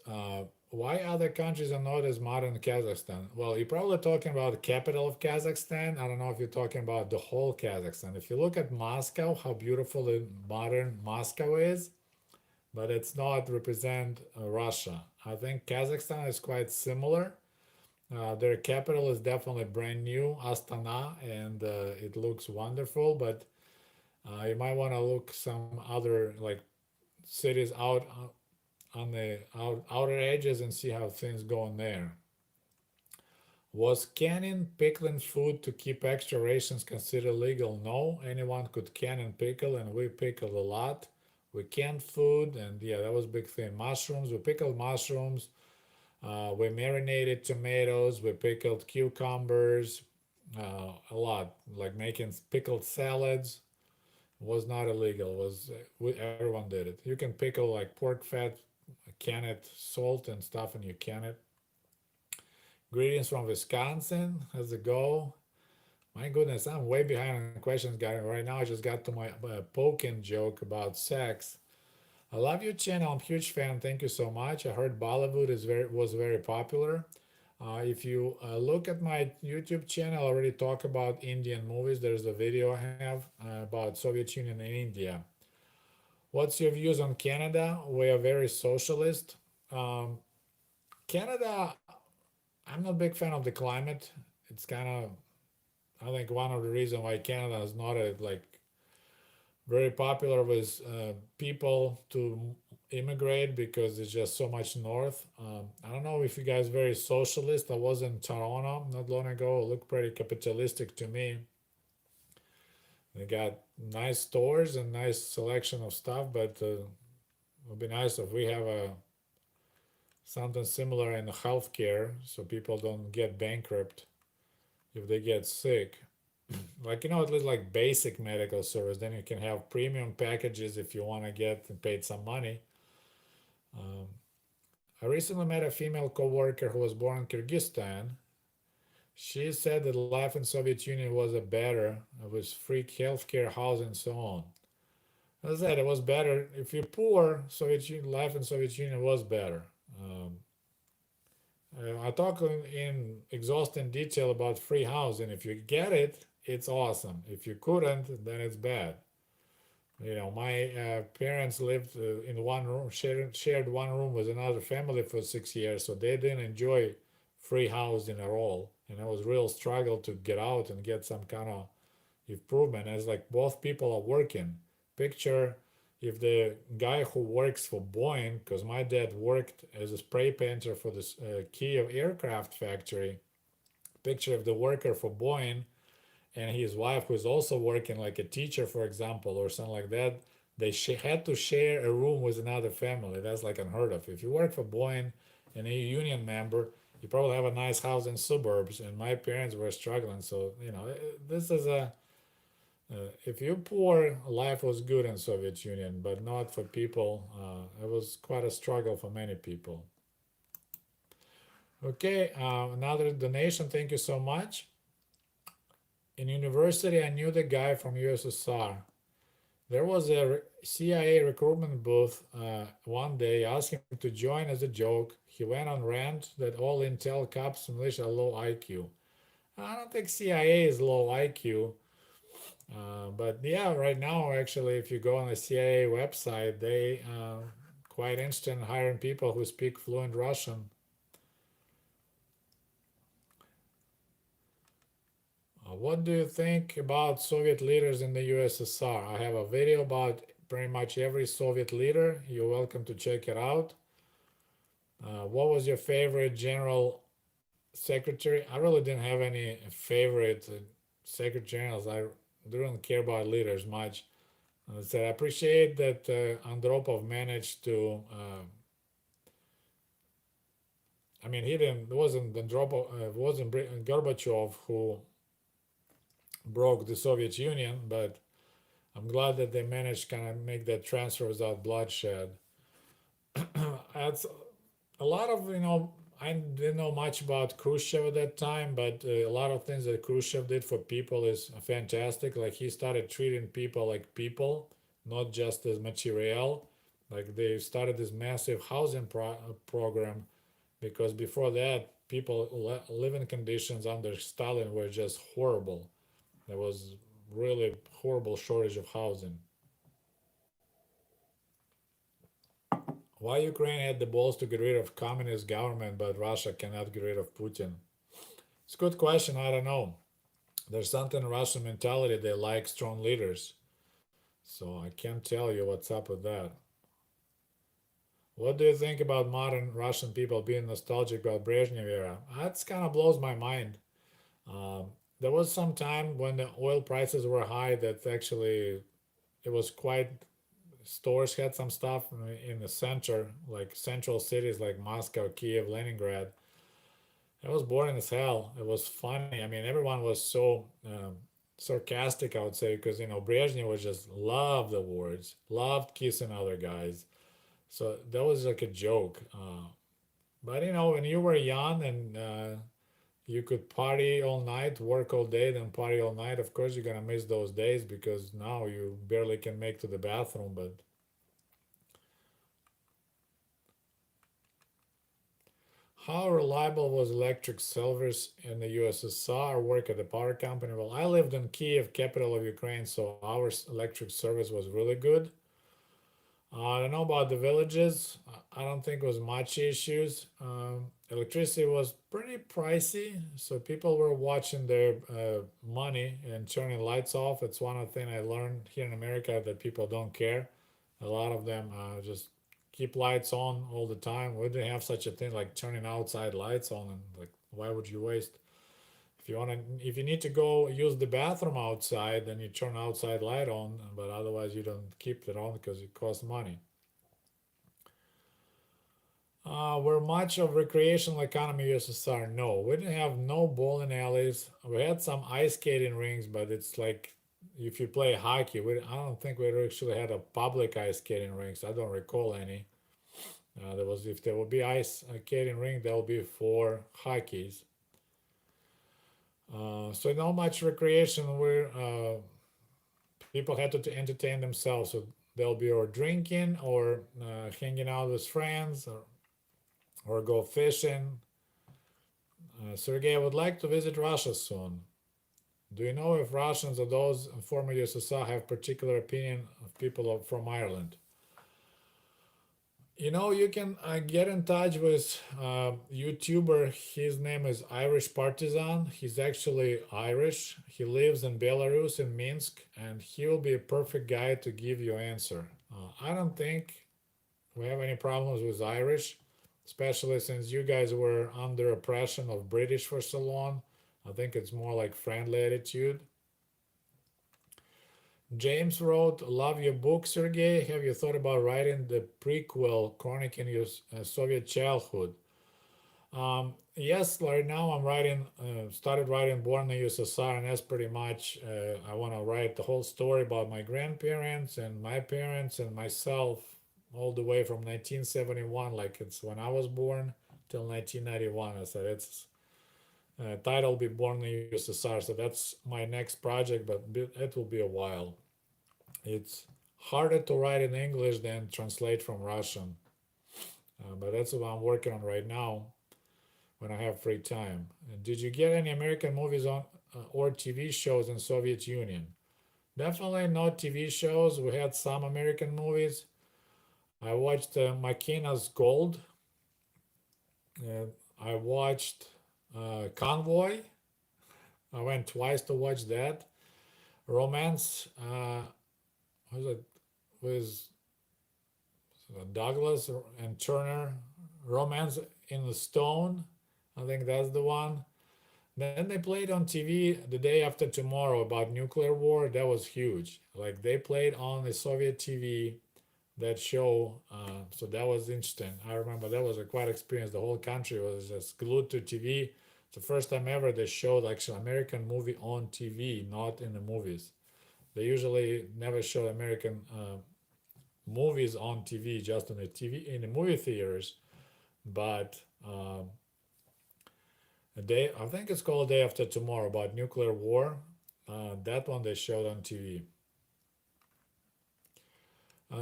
Why other countries are not as modern as Kazakhstan? Well, you're probably talking about the capital of Kazakhstan. I don't know if you're talking about the whole Kazakhstan. If you look at Moscow, how beautiful and modern Moscow is, but it's not represent Russia. I think Kazakhstan is quite similar. Their capital is definitely brand new, Astana, and it looks wonderful. But you might want to look some other like cities out on the outer edges and see how things go on there. Was canning pickling food to keep extra rations considered legal? No, anyone could can and pickle, and we pickled a lot. We canned food, and yeah, that was a big thing. Mushrooms, we pickled mushrooms. We marinated tomatoes. We pickled cucumbers. A lot, like making pickled salads was not illegal. Was everyone did it. You can pickle like pork fat, can it, salt and stuff, and you can it. Greetings from Wisconsin. How's it go? My goodness, I'm way behind on questions, guys. Right now, I just got to my poking joke about sex. I love your channel. I'm a huge fan. Thank you so much. I heard Bollywood was very popular. If you look at my YouTube channel, I already talk about Indian movies. There's a video I have about Soviet Union and India. What's your views on Canada? We are very socialist. Um, Canada, I'm not a big fan of the climate. It's kind of, I think, one of the reasons why Canada is not a like very popular with people to immigrate because it's just so much north. I don't know if you guys very socialist. I was in Toronto not long ago. It looked pretty capitalistic to me. They got nice stores and nice selection of stuff, but it would be nice if we have a something similar in healthcare so people don't get bankrupt if they get sick. Like, at least like basic medical service. Then you can have premium packages if you want to get paid some money. Um, I recently met a female coworker who was born in Kyrgyzstan. She said that life in Soviet Union was a better with free healthcare, housing, and so on. As I said, it was better if you're poor. Soviet Union, life in Soviet Union was better. Um, I talk in exhausting detail about free housing. If you get it, it's awesome. If you couldn't, then it's bad. My parents lived in one room, shared one room with another family for 6 years, so they didn't enjoy free housing at all. And it was real struggle to get out and get some kind of improvement. As like both people are working. Picture if the guy who works for Boeing, because my dad worked as a spray painter for this Kiev aircraft factory. Picture if the worker for Boeing and his wife, who is also working like a teacher, for example, or something like that, they had to share a room with another family. That's like unheard of. If you work for Boeing and a union member, you probably have a nice house in suburbs. And my parents were struggling. So, this is if you're poor, life was good in Soviet Union, but not for people. It was quite a struggle for many people. Okay, another donation. Thank you so much. In university, I knew the guy from USSR. There was a CIA recruitment booth one day. Asked him to join as a joke. He went on rant that all intel cops and militia are low IQ. I don't think CIA is low IQ. But yeah, right now, actually, if you go on the CIA website, they quite interested in hiring people who speak fluent Russian. What do you think about Soviet leaders in the USSR? I have a video about pretty much every Soviet leader. You're welcome to check it out. What was your favorite general secretary? I really didn't have any favorite secretary generals. I didn't care about leaders much. I said I appreciate that Andropov managed to. I mean, he didn't. It wasn't Andropov. It wasn't Gorbachev who broke the Soviet Union, but I'm glad that they managed to kind of make that transfer without bloodshed. That's a lot of I didn't know much about Khrushchev at that time, but a lot of things that Khrushchev did for people is fantastic. Like he started treating people like people, not just as material. Like they started this massive housing program because before that, people living conditions under Stalin were just horrible. There was really horrible shortage of housing. Why Ukraine had the balls to get rid of communist government, but Russia cannot get rid of Putin? It's a good question. I don't know. There's something in Russian mentality. They like strong leaders. So I can't tell you what's up with that. What do you think about modern Russian people being nostalgic about Brezhnev era? That kind of blows my mind. There was some time when the oil prices were high that actually it was quite stores had some stuff in the center, like central cities like Moscow, Kiev, Leningrad. It was boring as hell. It was funny. I mean, everyone was so sarcastic, I would say, because Brezhnev was just loved awards, loved kissing other guys. So that was like a joke. But when you were young and you could party all night, work all day, then party all night. Of course, you're gonna miss those days because now you barely can make to the bathroom. But how reliable was electric service in the USSR? Work at the power company? Well, I lived in Kiev, capital of Ukraine, so our electric service was really good. I don't know about the villages. I don't think it was much issues. Electricity was pretty pricey, so people were watching their money and turning lights off. It's one of the things I learned here in America that people don't care. A lot of them just keep lights on all the time. We didn't have such a thing like turning outside lights on, and like why would you waste? If you need to go use the bathroom outside, then you turn outside light on, but otherwise you don't keep it on because it costs money. Were much of recreational economy USSR? No, we didn't have no bowling alleys. We had some ice skating rinks, but it's like if you play hockey, I don't think we actually had a public ice skating rinks. I don't recall any. There was if there would be ice skating rink, there will be for hockeys. So not much recreation where people had to entertain themselves. So they'll be or drinking or hanging out with friends or go fishing. Sergey, I would like to visit Russia soon. Do you know if Russians or those in former USSR have particular opinion of people from Ireland? You can get in touch with YouTuber. His name is Irish Partisan. He's actually Irish. He lives in Belarus in Minsk, and he will be a perfect guy to give you answer. I don't think we have any problems with Irish, especially since you guys were under oppression of British for so long. I think it's more like friendly attitude. James wrote, "Love your book, Sergey. Have you thought about writing the prequel chronicling your Soviet childhood?" Yes, right now I'm writing, started writing Born in the USSR, and that's pretty much, I want to write the whole story about my grandparents and my parents and myself all the way from 1971, like it's when I was born, till 1991. I said it's title will be Born in the USSR, so that's my next project, but it will be a while. It's harder to write in English than translate from Russian, but that's what I'm working on right now. when I have free time. Did you get any American movies on or TV shows in Soviet Union? Definitely not TV shows. We had some American movies. I watched McKenna's Gold. Uh, I watched Convoy. I went twice to watch that. Romance. Was it with Douglas and Turner? Romance in the Stone. I think that's the one. Then they played on TV the day after tomorrow about nuclear war. That was huge. Like they played on the Soviet TV that show. So that was interesting. I remember that was a quite experience. The whole country was just glued to TV. It's the first time ever they showed actual American movie on TV, not in the movies. They usually never show American movies on TV, just on the TV in the movie theaters. But a day, I think it's called Day After Tomorrow about nuclear war. That one they showed on TV.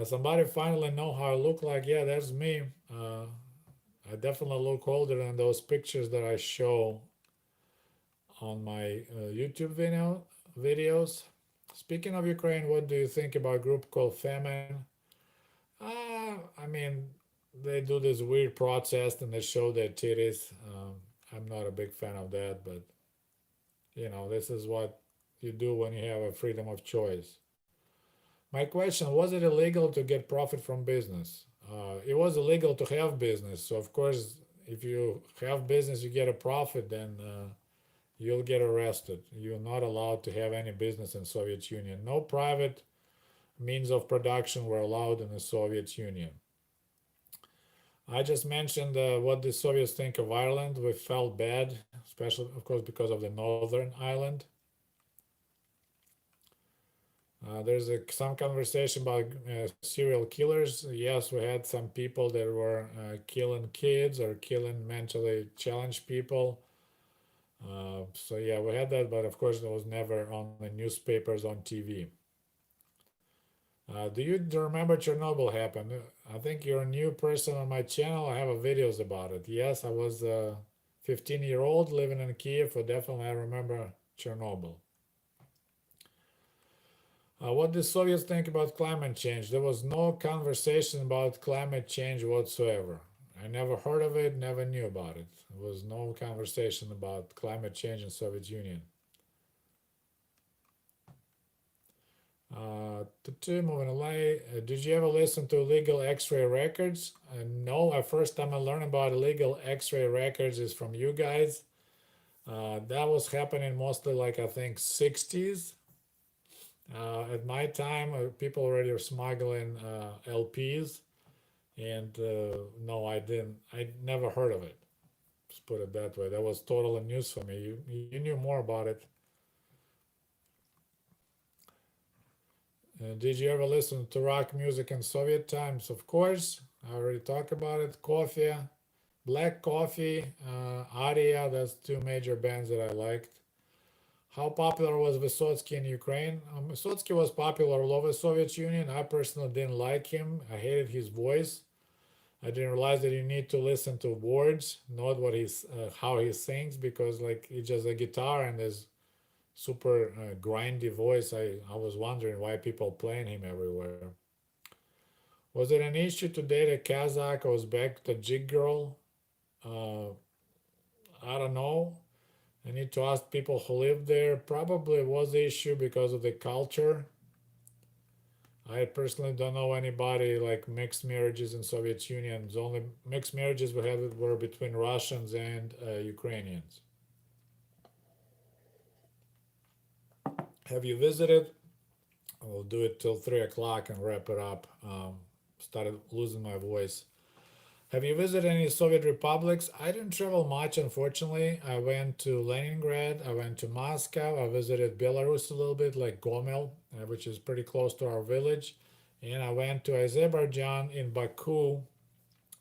Somebody finally know how I look like. Yeah, that's me. I definitely look older than those pictures that I show on my YouTube videos. Speaking of Ukraine, what do you think about a group called Famine? I mean, they do this weird protest and they show their titties. I'm not a big fan of that, but this is what you do when you have a freedom of choice. My question, was it illegal to get profit from business? It was illegal to have business. So, of course, if you have business, you get a profit, then you'll get arrested. You're not allowed to have any business in Soviet Union. No private means of production were allowed in the Soviet Union. I just mentioned what the Soviets think of Ireland. We felt bad, especially, of course, because of the Northern Ireland. There's some conversation about serial killers. Yes, we had some people that were killing kids or killing mentally challenged people. So yeah, we had that, but of course, it was never on the newspapers on TV. Do you remember Chernobyl happened? I think you're a new person on my channel. I have videos about it. Yes, I was a 15-year-old living in Kiev, but definitely I remember Chernobyl. What did Soviets think about climate change? There was no conversation about climate change whatsoever. I never heard of it, never knew about it. There was no conversation about climate change in Soviet Union. Moving away. Did you ever listen to illegal X-ray records? No. The first time I learned about illegal X-ray records is from you guys. That was happening mostly like I think 60s. At my time, people already were smuggling LPs, and no, I didn't. I never heard of it. Let's put it that way. That was total news for me. You knew more about it. Did you ever listen to rock music in Soviet times? Of course. I already talked about it. Coffee, Black Coffee, Aria. That's two major bands that I liked. How popular was Vysotsky in Ukraine? Vysotsky was popular all over the Soviet Union. I personally didn't like him. I hated his voice. I didn't realize that you need to listen to words, not what he's how he sings, because like it's just a guitar and there's super grindy voice. I was wondering why people playing him everywhere. Was it an issue to date a Kazakh or Uzbek Tajik girl? Uh, I don't know. I need to ask people who live there. Probably was the issue because of the culture. I personally don't know anybody like mixed marriages in Soviet Union. The only mixed marriages we had were between Russians and Ukrainians. Have you visited? We'll do it till 3 o'clock and wrap it up. Started losing my voice. Have you visited any Soviet republics? I didn't travel much, unfortunately. I went to Leningrad, I went to Moscow, I visited Belarus a little bit, like Gomel, which is pretty close to our village. And I went to Azerbaijan in Baku.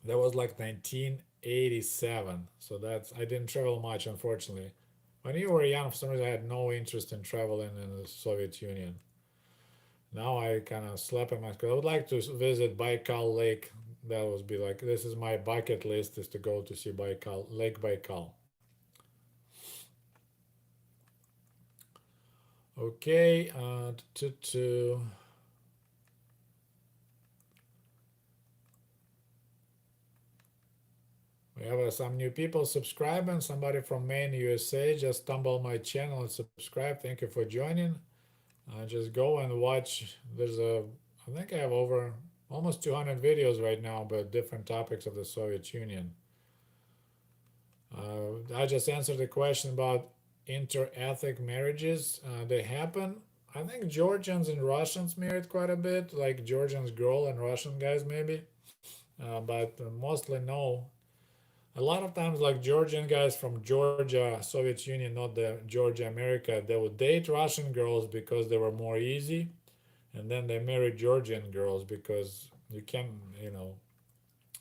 That was like 1987. So I didn't travel much, unfortunately. When you were young, for some reason, I had no interest in traveling in the Soviet Union. Now I kind of slap at myself. I would like to visit Baikal Lake That would be like, this is my bucket list, is to go to see Baikal, Lake Baikal. Okay, we have some new people subscribing. Somebody from Maine, USA just stumbled my channel and subscribe. Thank you for joining. Just go and watch. I think I have over almost 200 videos right now about different topics of the Soviet Union. I just answered the question about inter-ethnic marriages. They happen. I think Georgians and Russians married quite a bit, like Georgians girl and Russian guys maybe, but mostly no. A lot of times, like Georgian guys from Georgia, Soviet Union, not the Georgia, America, they would date Russian girls because they were more easy, and then they married Georgian girls because you can, you know.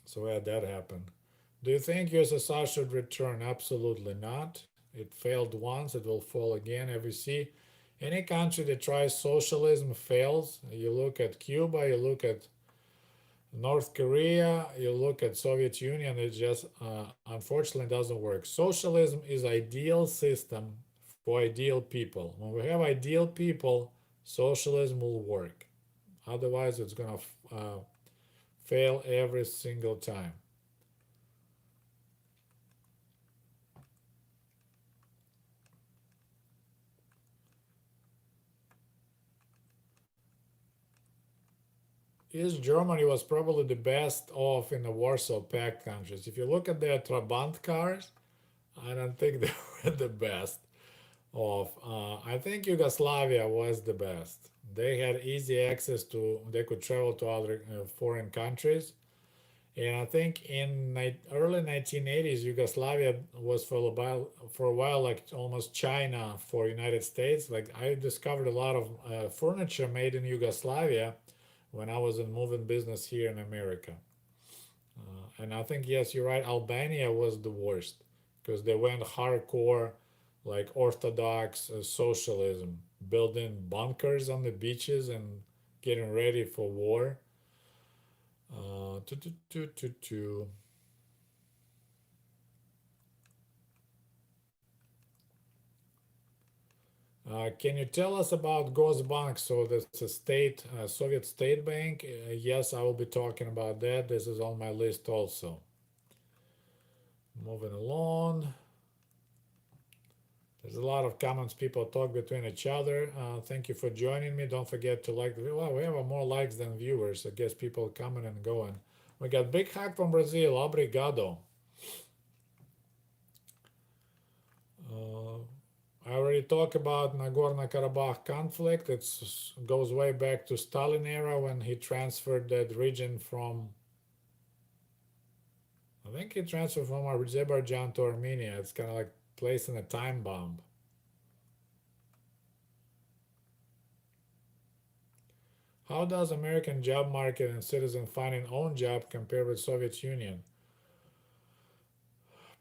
So yeah, that happened. Do you think USSR should return? Absolutely not. It failed once, it will fall again. If you see any country that tries socialism fails, you look at Cuba, you look at North Korea, you look at Soviet Union, it just unfortunately doesn't work. Socialism is ideal system for ideal people. When we have ideal people, socialism will work. Otherwise, it's gonna fail every single time. East Germany was probably the best off in the Warsaw Pact countries. If you look at their Trabant cars, I don't think they were the best off. I think Yugoslavia was the best. They had easy access to, they could travel to other foreign countries. And I think in early 1980s, Yugoslavia was for a while like almost China for United States. Like I discovered a lot of furniture made in Yugoslavia when I was in moving business here in America. And I think, yes, you're right, Albania was the worst because they went hardcore, like orthodox socialism, building bunkers on the beaches and getting ready for war. Uh, to, to, to, to, to. Can you tell us about Gosbank? So that's a state, Soviet state bank. Yes, I will be talking about that. This is on my list also. Moving along. There's a lot of comments. People talk between each other. Thank you for joining me. Don't forget to like the video. Well, we have more likes than viewers. I guess people coming and going. We got Big Hack from Brazil. Obrigado. Uh, I already talked about Nagorno-Karabakh conflict. It goes way back to Stalin era when he transferred that region from, I think he transferred from Azerbaijan to Armenia. It's kind of like placing a time bomb. How does American job market and citizen finding own job compare with Soviet Union?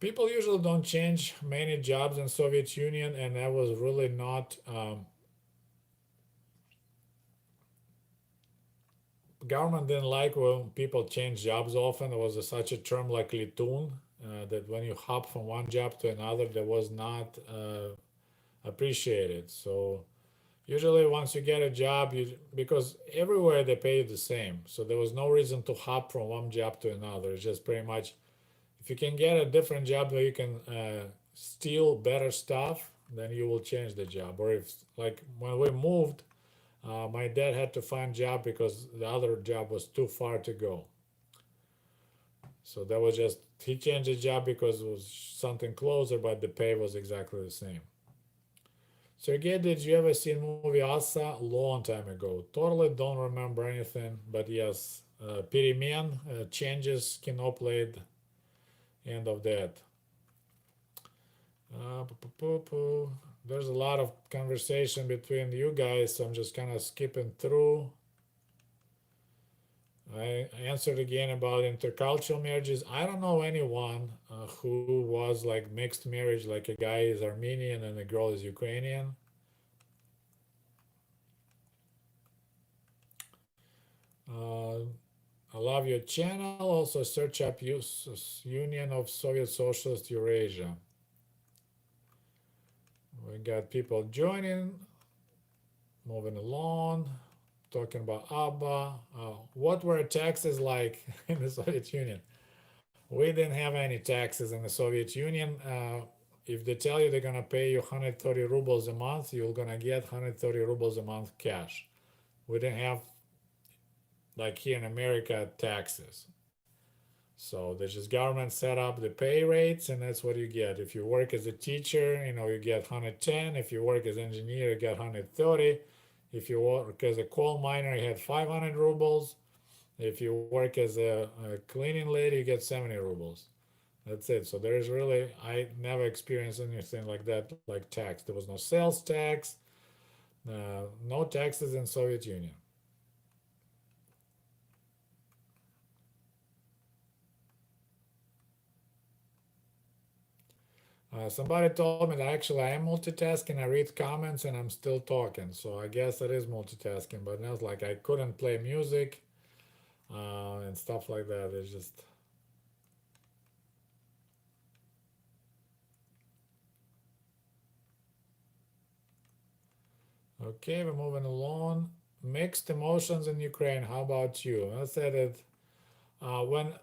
People usually don't change many jobs in Soviet Union, and that was really not government didn't like when people change jobs often. There was such a term like litun, that when you hop from one job to another, that was not appreciated. So usually once you get a job, you because everywhere they pay you the same, so there was no reason to hop from one job to another. It's just pretty much if you can get a different job where you can steal better stuff, then you will change the job. Or if like when we moved, my dad had to find job because the other job was too far to go. So that was just he changed the job because it was something closer, but the pay was exactly the same. Sergey, did you ever see movie Asa? Long time ago. Totally don't remember anything, but yes, Pirimen changes Kinoplade, end of that. There's a lot of conversation between you guys, so I'm just kind of skipping through. I answered again about intercultural marriages. I don't know anyone who was like mixed marriage, like a guy is Armenian and a girl is Ukrainian. Uh, I love your channel. Also, search up Union of Soviet Socialist Eurasia. We got people joining, moving along, talking about ABBA. What were taxes like in the Soviet Union? We didn't have any taxes in the Soviet Union. If they tell you they're gonna pay you 130 rubles a month, you're gonna get 130 rubles a month cash. We didn't have, like here in America, taxes. So there's just government set up the pay rates, and that's what you get. If you work as a teacher, you get 110. If you work as an engineer, you get 130. If you work as a coal miner, you get 500 rubles. If you work as a cleaning lady, you get 70 rubles. That's it. So there's really, I never experienced anything like that, like tax. There was no sales tax, no taxes in Soviet Union. Somebody told me that actually I am multitasking. I read comments and I'm still talking. So I guess it is multitasking. But now it's like I couldn't play music and stuff like that. It's just. Okay, we're moving along. Mixed emotions in Ukraine. How about you? I said it when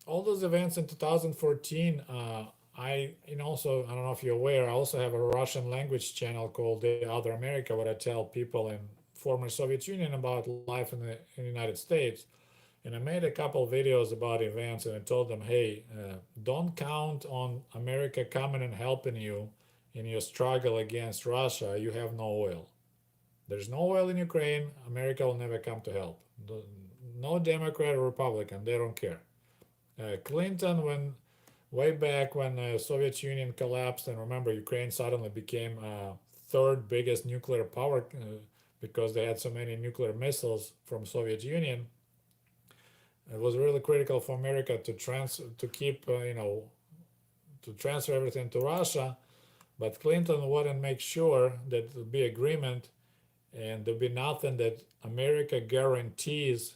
all those events in 2014. Also, I don't know if you're aware, I also have a Russian language channel called The Other America, where I tell people in former Soviet Union about life in the United States. And I made a couple videos about events, and I told them, hey, don't count on America coming and helping you in your struggle against Russia. You have no oil. There's no oil in Ukraine. America will never come to help. No Democrat or Republican, they don't care. Clinton, when way back when the Soviet Union collapsed, and remember, Ukraine suddenly became third biggest nuclear power because they had so many nuclear missiles from Soviet Union. It was really critical for America to keep to transfer everything to Russia, but Clinton wouldn't make sure that there'd be agreement and there'd be nothing that America guarantees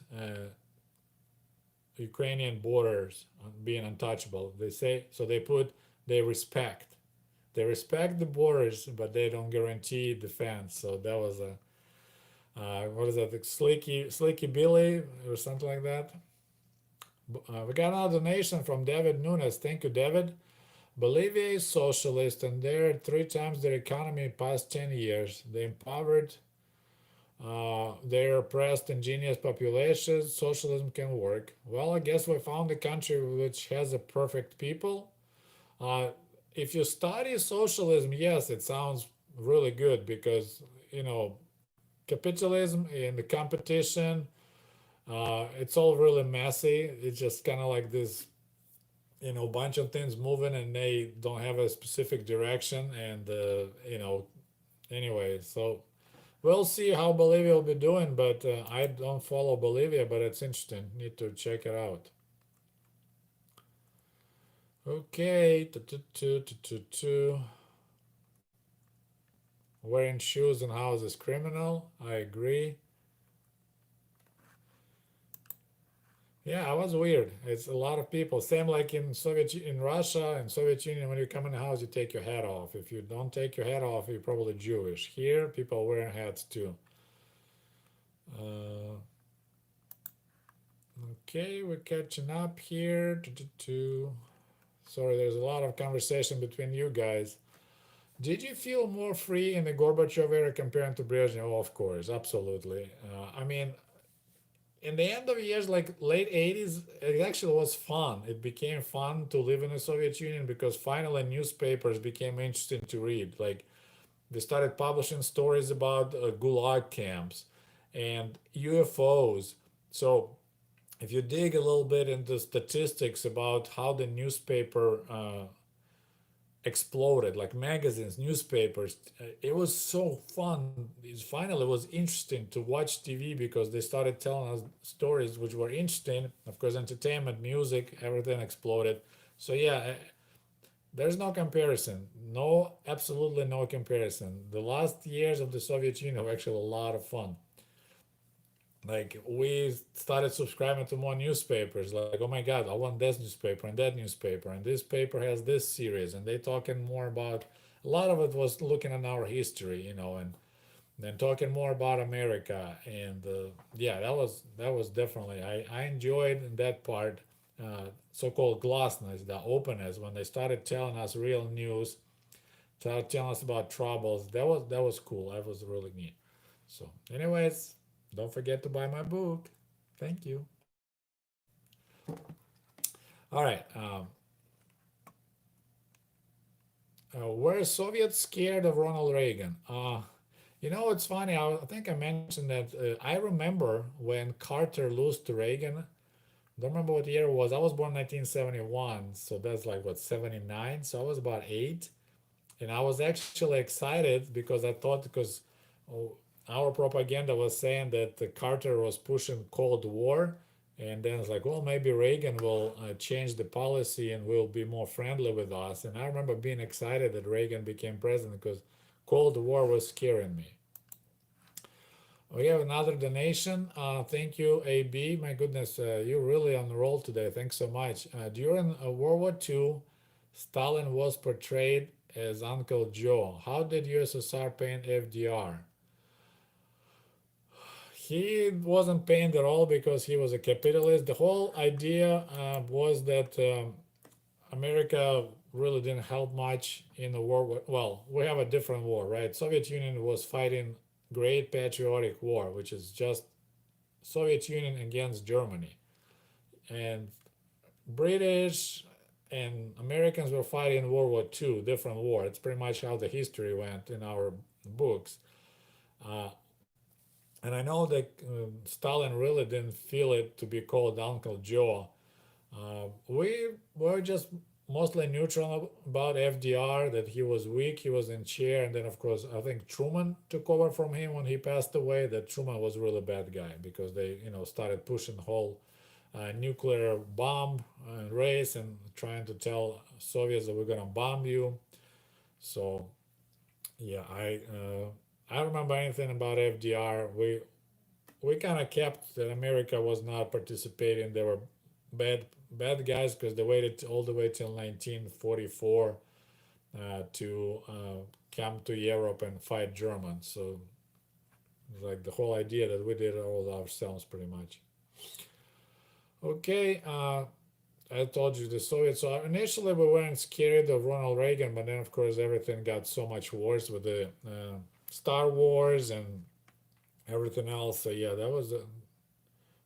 Ukrainian borders being untouchable. They say so. They respect. They respect the borders, but they don't guarantee defense. So that was a what is that? The Slicky Billy or something like that. We got another donation from David Nunes. Thank you, David. Bolivia is socialist, and they're three times their economy in past 10 years. They empowered their oppressed indigenous populations. Socialism can work. Well, I guess we found a country which has a perfect people. Uh, if you study socialism, yes, it sounds really good because you know capitalism and the competition. It's all really messy. It's just kind of like this, bunch of things moving and they don't have a specific direction. And anyway, so we'll see how Bolivia will be doing. But I don't follow Bolivia, but it's interesting. Need to check it out. Okay, wearing shoes in house is criminal. I agree. Yeah, it was weird. It's a lot of people. Same like in Russia and Soviet Union. When you come in the house, you take your hat off. If you don't take your hat off, you're probably Jewish. Here, people are wearing hats too. Uh, okay, we're catching up here. Sorry, there's a lot of conversation between you guys. Did you feel more free in the Gorbachev era compared to Brezhnev? Oh, of course, absolutely. I mean, in the end of the years, like late 80s, it actually was fun. It became fun to live in the Soviet Union because finally newspapers became interesting to read. Like they started publishing stories about gulag camps and UFOs. So if you dig a little bit into statistics about how the newspaper exploded, like magazines, newspapers, it was so fun. Finally was interesting to watch TV because they started telling us stories which were interesting. Of course, entertainment, music, everything exploded. So yeah, there's no comparison. No, absolutely no comparison. The last years of the Soviet Union were actually a lot of fun. Like we started subscribing to more newspapers. Like, oh my God, I want this newspaper and that newspaper, and this paper has this series, and they talking more about. A lot of it was looking at our history, and then talking more about America. And yeah, that was definitely I enjoyed that part, so-called glassness, the openness when they started telling us real news, telling us about troubles. That was cool. That was really neat. So, anyways, don't forget to buy my book. Thank you. All right. Were Soviets scared of Ronald Reagan? It's funny. I think I mentioned that I remember when Carter lost to Reagan. Don't remember what year it was. I was born 1971, so that's like what 79. So I was about 8, and I was actually excited because I thought because oh, our propaganda was saying that Carter was pushing Cold War, and then it's like, well, maybe Reagan will change the policy and will be more friendly with us. And I remember being excited that Reagan became president because Cold War was scaring me. We have another donation. Thank you, AB. My goodness, you're really on the roll today. Thanks so much. During World War II, Stalin was portrayed as Uncle Joe. How did USSR paint FDR? He wasn't pained at all because he was a capitalist. The whole idea was that America really didn't help much in the war. Well, we have a different war, right? Soviet Union was fighting Great Patriotic War, which is just Soviet Union against Germany, and British and Americans were fighting World War II, different war. It's pretty much how the history went in our books. Uh, and I know that Stalin really didn't feel it to be called Uncle Joe. We were just mostly neutral about FDR, that he was weak, he was in chair, and then of course I think Truman took over from him when he passed away. That Truman was a really bad guy because they started pushing the whole nuclear bomb race and trying to tell Soviets that we're gonna bomb you. So yeah, I don't remember anything about FDR. We kind of kept that America was not participating. They were bad guys because they waited all the way till 1944 to come to Europe and fight Germans. So it's like the whole idea that we did it all ourselves pretty much. Okay, I told you the Soviets. So initially we weren't scared of Ronald Reagan, but then of course everything got so much worse with the Star Wars and everything else. So yeah, that was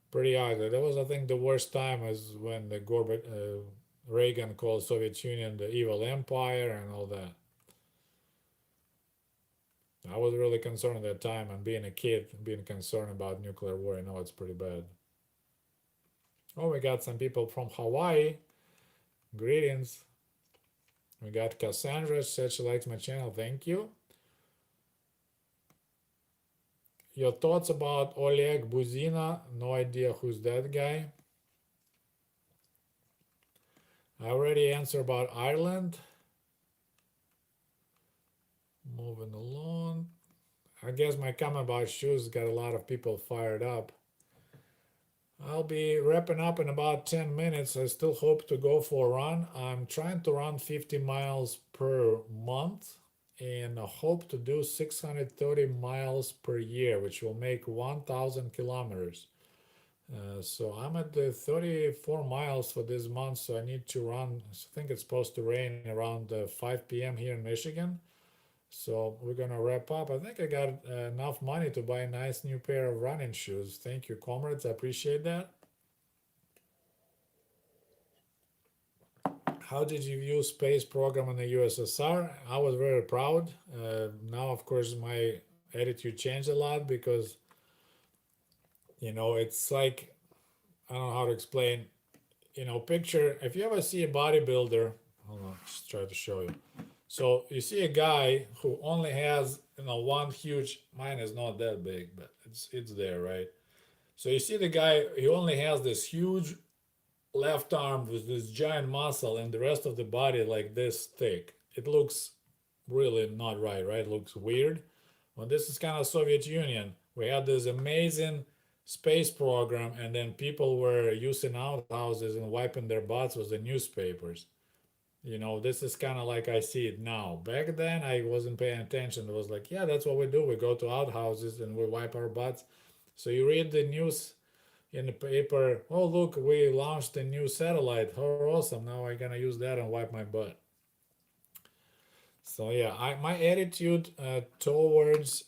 pretty ugly. That was, I think, the worst time is when the Reagan called Soviet Union the evil empire and all that. I was really concerned at that time, and being a kid, being concerned about nuclear war, I know it's pretty bad. Oh, we got some people from Hawaii. Greetings. We got Cassandra, said she likes my channel. Thank you. Your thoughts about Oleg Buzina? No idea who's that guy. I already answered about Ireland. Moving along. I guess my comment about shoes got a lot of people fired up. I'll be wrapping up in about 10 minutes. I still hope to go for a run. I'm trying to run 50 miles per month and I hope to do 630 miles per year, which will make 1,000 kilometers. So I'm at the 34 miles for this month, so I need to run. I think it's supposed to rain around 5 p.m. here in Michigan. So we're gonna wrap up. I think I got enough money to buy a nice new pair of running shoes. Thank you, comrades. I appreciate that. How did you view space program in the USSR? I was very proud. Now, of course, my attitude changed a lot because it's like I don't know how to explain. Picture if you ever see a bodybuilder. Hold on, just try to show you. So you see a guy who only has one huge. Mine is not that big, but it's there, right? So you see the guy. He only has this huge left arm with this giant muscle, and the rest of the body like this thick. It looks really not right, right? It looks weird. Well, this is kind of Soviet Union. We had this amazing space program, and then people were using outhouses and wiping their butts with the newspapers. This is kind of like I see it now. Back then, I wasn't paying attention. It was like, yeah, that's what we do. We go to outhouses and we wipe our butts. So you read the news in the paper. Oh, look, we launched a new satellite. How awesome! Now I'm gonna use that and wipe my butt. So yeah, my attitude towards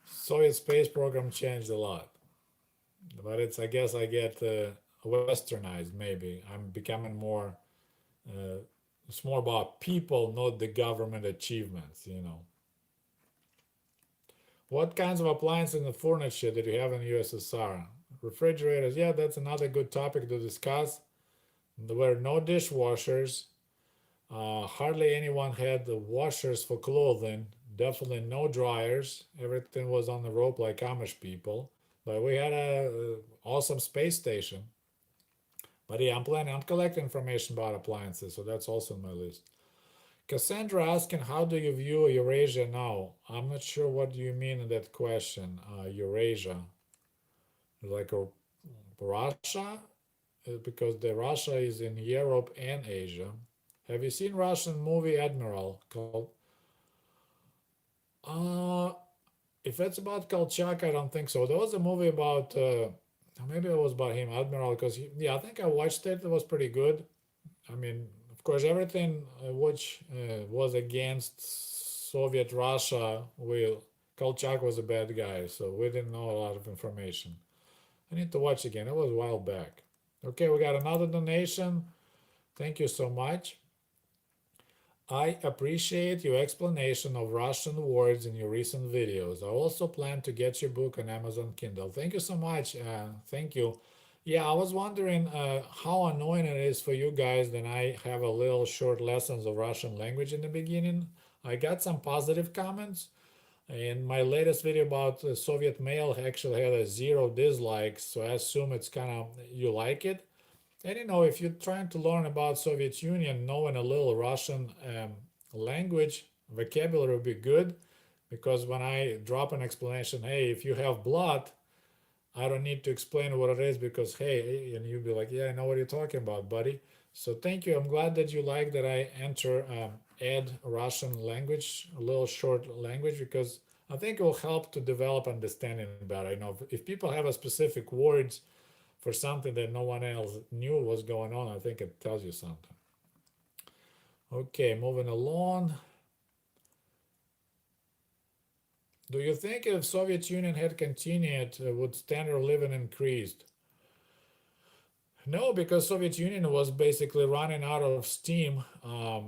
Soviet space program changed a lot. But I guess I get westernized. Maybe I'm becoming more. Uh, it's more about people, not the government achievements. What kinds of appliances and furniture did you have in the USSR? Refrigerators, yeah, that's another good topic to discuss. There were no dishwashers. Hardly anyone had the washers for clothing. Definitely no dryers. Everything was on the rope like Amish people. But we had a awesome space station. But yeah, I'm collecting information about appliances, so that's also on my list. Cassandra asking, how do you view Eurasia now? I'm not sure what you mean in that question. Eurasia, like Russia, because the Russia is in Europe and Asia. Have you seen Russian movie Admiral called? Uh, if it's about Kolchak, I don't think so. There was a movie about, maybe it was about him, Admiral, because yeah, I think I watched it. It was pretty good. I mean, of course, everything which was against Soviet Russia, Kolchak was a bad guy, so we didn't know a lot of information. I need to watch again. It was a while back. Okay, we got another donation. Thank you so much. I appreciate your explanation of Russian words in your recent videos. I also plan to get your book on Amazon Kindle. Thank you so much. Thank you. Yeah, I was wondering how annoying it is for you guys that I have a little short lessons of Russian language in the beginning. I got some positive comments. In my latest video about Soviet mail actually had a zero dislikes, so I assume it's kind of you like it. And if you're trying to learn about Soviet Union, knowing a little Russian language vocabulary would be good, because when I drop an explanation, hey, if you have blood, I don't need to explain what it is, because hey, and you'll be like, yeah, I know what you're talking about, buddy. So thank you. I'm glad that you like that I add Russian language, a little short language, because I think it will help to develop understanding better. If people have a specific words for something that no one else knew was going on, I think it tells you something. Okay, moving along. Do you think if Soviet Union had continued, would standard of living increased? No, because Soviet Union was basically running out of steam. I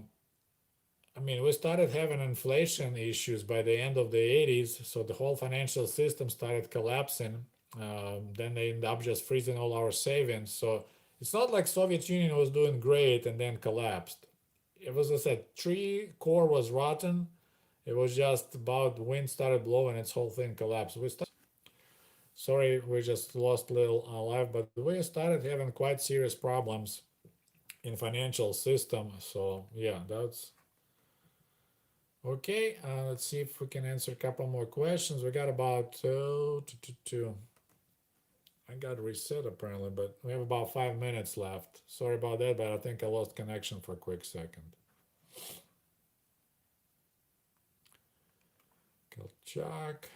mean, we started having inflation issues by the end of the 80s, so the whole financial system started collapsing. Then they ended up just freezing all our savings. So it's not like Soviet Union was doing great and then collapsed. It was, as I said, tree core was rotten. It was just about wind started blowing, its whole thing collapsed. Sorry, we just lost a little life, but we started having quite serious problems in financial system. So yeah, that's okay. Let's see if we can answer a couple more questions. We got about two. I got reset apparently, but we have about 5 minutes left. Sorry about that, but I think I lost connection for a quick second. Kolchak.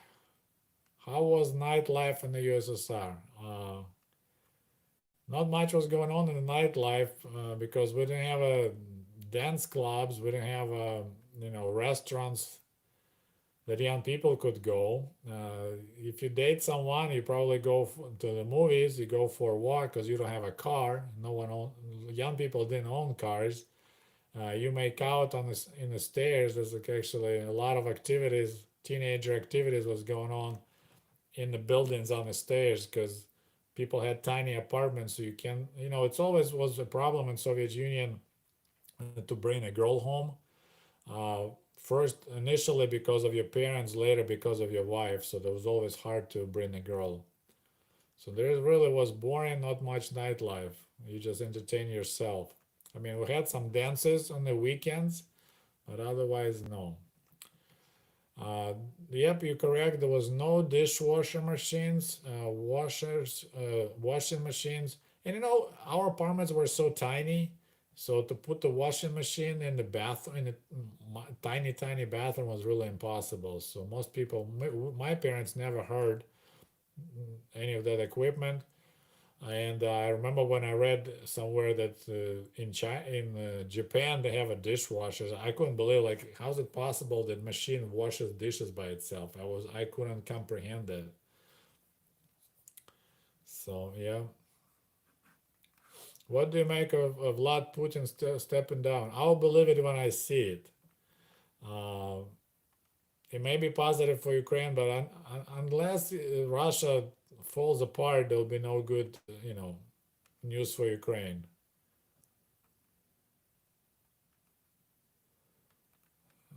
How was nightlife in the USSR? Not much was going on in the nightlife because we didn't have dance clubs. We didn't have restaurants that young people could go. If you date someone, you probably go to the movies. You go for a walk because you don't have a car. No one young people didn't own cars. You make out in the stairs. There's actually a lot of activities, teenager activities was going on in the buildings on the stairs, because people had tiny apartments. So you can, it's always was a problem in Soviet Union to bring a girl home. First, initially because of your parents, later because of your wife. So it was always hard to bring a girl. So there really was boring, not much nightlife. You just entertain yourself. I mean, we had some dances on the weekends, but otherwise, no. Uh, yep, you're correct. There was no dishwasher machines, washing machines, and our apartments were so tiny. So to put the washing machine in the bathroom, in the tiny bathroom, was really impossible. So most people, my parents never heard any of that equipment. And I remember when I read somewhere that in Japan they have a dishwasher. I couldn't believe, like, how is it possible that machine washes dishes by itself? I couldn't comprehend that. So yeah, what do you make of Vlad Putin stepping down? I'll believe it when I see it. Uh, it may be positive for Ukraine, but unless Russia falls apart, there'll be no good, news for Ukraine.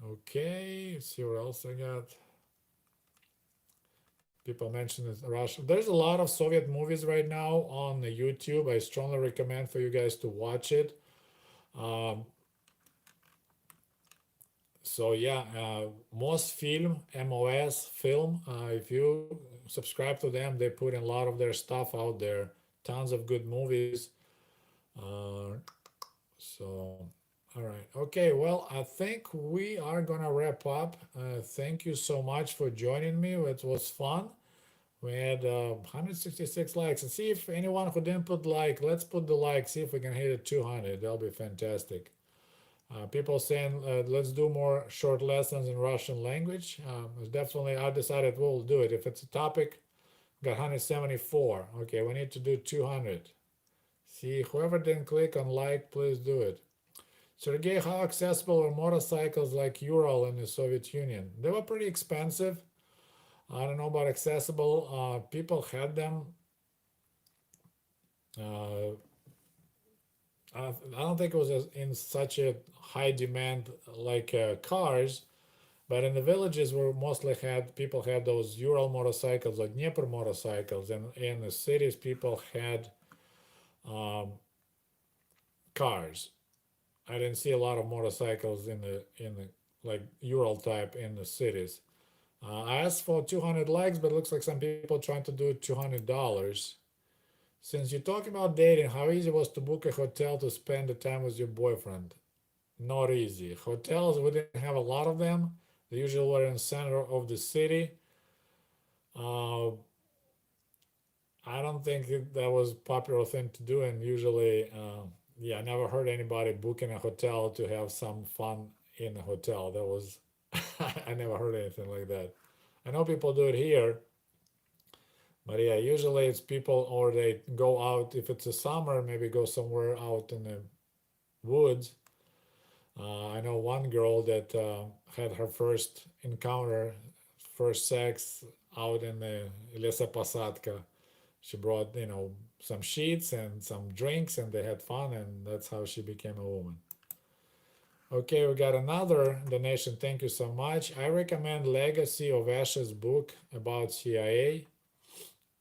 Okay, let's see what else I got. People mentioned Russia. There's a lot of Soviet movies right now on YouTube. I strongly recommend for you guys to watch it. Um, so yeah, Mosfilm, MOS Film. If you subscribe to them, they put in a lot of their stuff out there. Tons of good movies. Uh, so, all right. Okay, well, I think we are gonna wrap up. Thank you so much for joining me. It was fun. We had 166 likes. And see if anyone who didn't put like, let's put the like, see if we can hit it 200. That'll be fantastic. People saying, let's do more short lessons in Russian language. It's definitely, I decided we'll do it. If it's a topic, got 174. Okay, we need to do 200. See, whoever didn't click on like, please do it. Sergey, how accessible were motorcycles like Ural in the Soviet Union? They were pretty expensive. I don't know about accessible. People had them. Uh, I don't think it was in such a high demand like cars, but in the villages where mostly had people had those Ural motorcycles, like Dnieper motorcycles, and in the cities people had um, cars. I didn't see a lot of motorcycles in the like Ural type in the cities. I asked for 200 likes, but it looks like some people trying to do $200. Since you're talking about dating, how easy was to book a hotel to spend the time with your boyfriend? Not easy. Hotels, we didn't have a lot of them. They usually were in the center of the city. Uh, I don't think that was a popular thing to do, and usually, yeah, I never heard anybody booking a hotel to have some fun in a hotel. That was, I never heard anything like that. I know people do it here, but yeah, usually it's people or they go out if it's a summer, maybe go somewhere out in the woods. I know one girl that had her first encounter, first sex out in the Lesopasadka. She brought, some sheets and some drinks, and they had fun, and that's how she became a woman. Okay, we got another donation. Thank you so much. I recommend Legacy of Ashes book about CIA.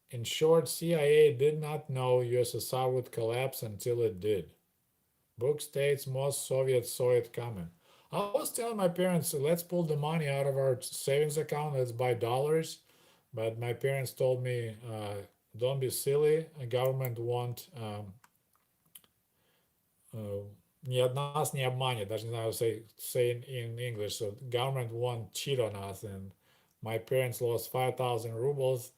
In short, CIA did not know USSR would collapse until it did. Book states most Soviets saw it coming. I was telling my parents, let's pull the money out of our savings account, let's buy dollars. But my parents told me, don't be silly. The government won't, нас не обманет. Даже не знаю how to say in English. So government won't cheat on us. And my parents lost 5,000 rubles,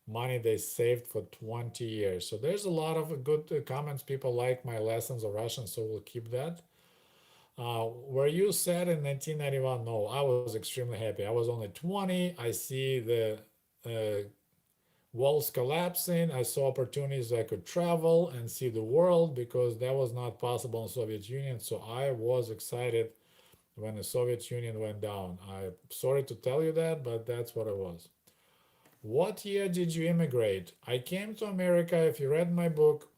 money they saved for 20 years. So there's a lot of good comments. People like my lessons of Russian, so we'll keep that. Were you sad in 1991? No, I was extremely happy. I was only 20. I see the uh, walls collapsing. I saw opportunities I could travel and see the world because that was not possible in Soviet Union. So I was excited when the Soviet Union went down. I'm sorry to tell you that, but that's what it was. What year did you immigrate? I came to America. If you read my book,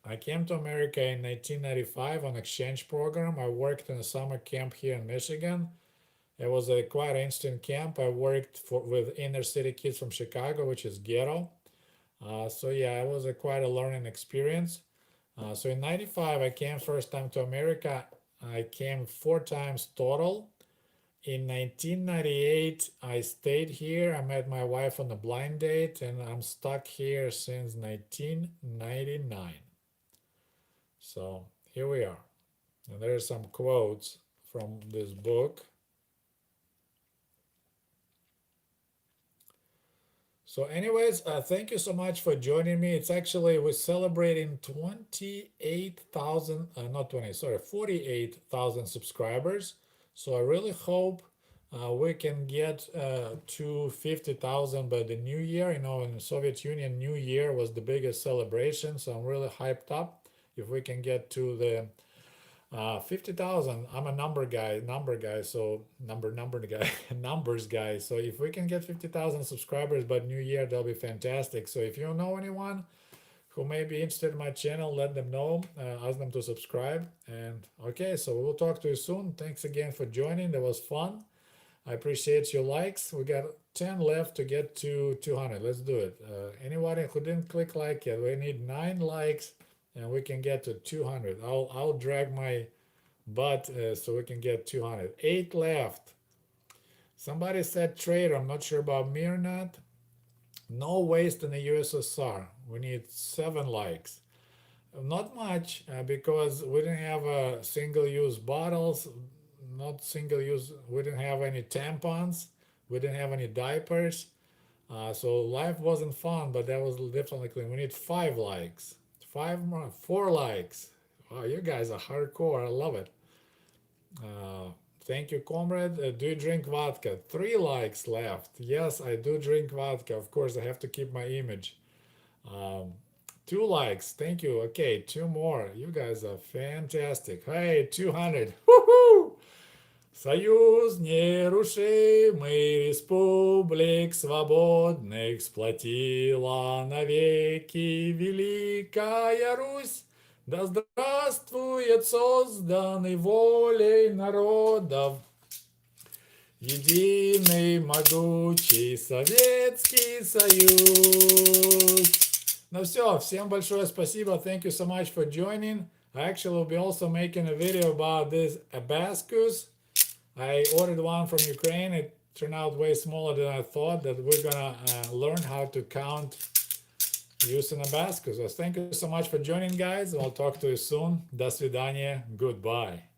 I came to America in 1995 on exchange program. I worked in a summer camp here in Michigan. It was a quite interesting camp. I worked with inner city kids from Chicago, which is ghetto. So yeah, it was a quite a learning experience. So in '95, I came first time to America. I came four times total. In 1998, I stayed here. I met my wife on a blind date, and I'm stuck here since 1999. So here we are. And there are some quotes from this book. So, anyways, thank you so much for joining me. It's actually we're celebrating 28,000, not 20, sorry, 48,000 subscribers. So I really hope we can get to 50,000 by the new year. You know, in the Soviet Union, New Year was the biggest celebration. So I'm really hyped up if we can get to the 50,000. I'm a number guy, so number guy, numbers guy. So if we can get 50,000 subscribers by New Year, that'll be fantastic. So if you know anyone who may be interested in my channel, let them know, ask them to subscribe. And okay, so we'll talk to you soon. Thanks again for joining. That was fun. I appreciate your likes. We got 10 left to get to 200. Let's do it. Anybody who didn't click like yet, we need 9 likes and we can get to 200. I'll drag my butt so we can get 200. 8 left. Somebody said traitor. I'm not sure about me or not. No waste in the USSR. We need 7 likes. Not much because we didn't have single-use bottles. Not single-use. We didn't have any tampons. We didn't have any diapers. So life wasn't fun, but that was definitely clean. We need 5 likes. 5 more. 4 likes. Wow, you guys are hardcore. I love it. Thank you, comrade. Do you drink vodka? 3 likes left. Yes, I do drink vodka. Of course, I have to keep my image. 2 likes. Thank you. Okay, 2 more. You guys are fantastic. Hey, 200. Woohoo! Союз нерушимый республик свободных сплотила навеки Великая Русь. Да здравствует созданный волей народов единый могучий Советский Союз. Ну все, всем большое спасибо. Thank you so much for joining. I actually will be also making a video about this abacus. I ordered one from Ukraine. It turned out way smaller than I thought. That we're gonna learn how to count using abacus. So thank you so much for joining, guys. I'll talk to you soon. До свидания. Goodbye.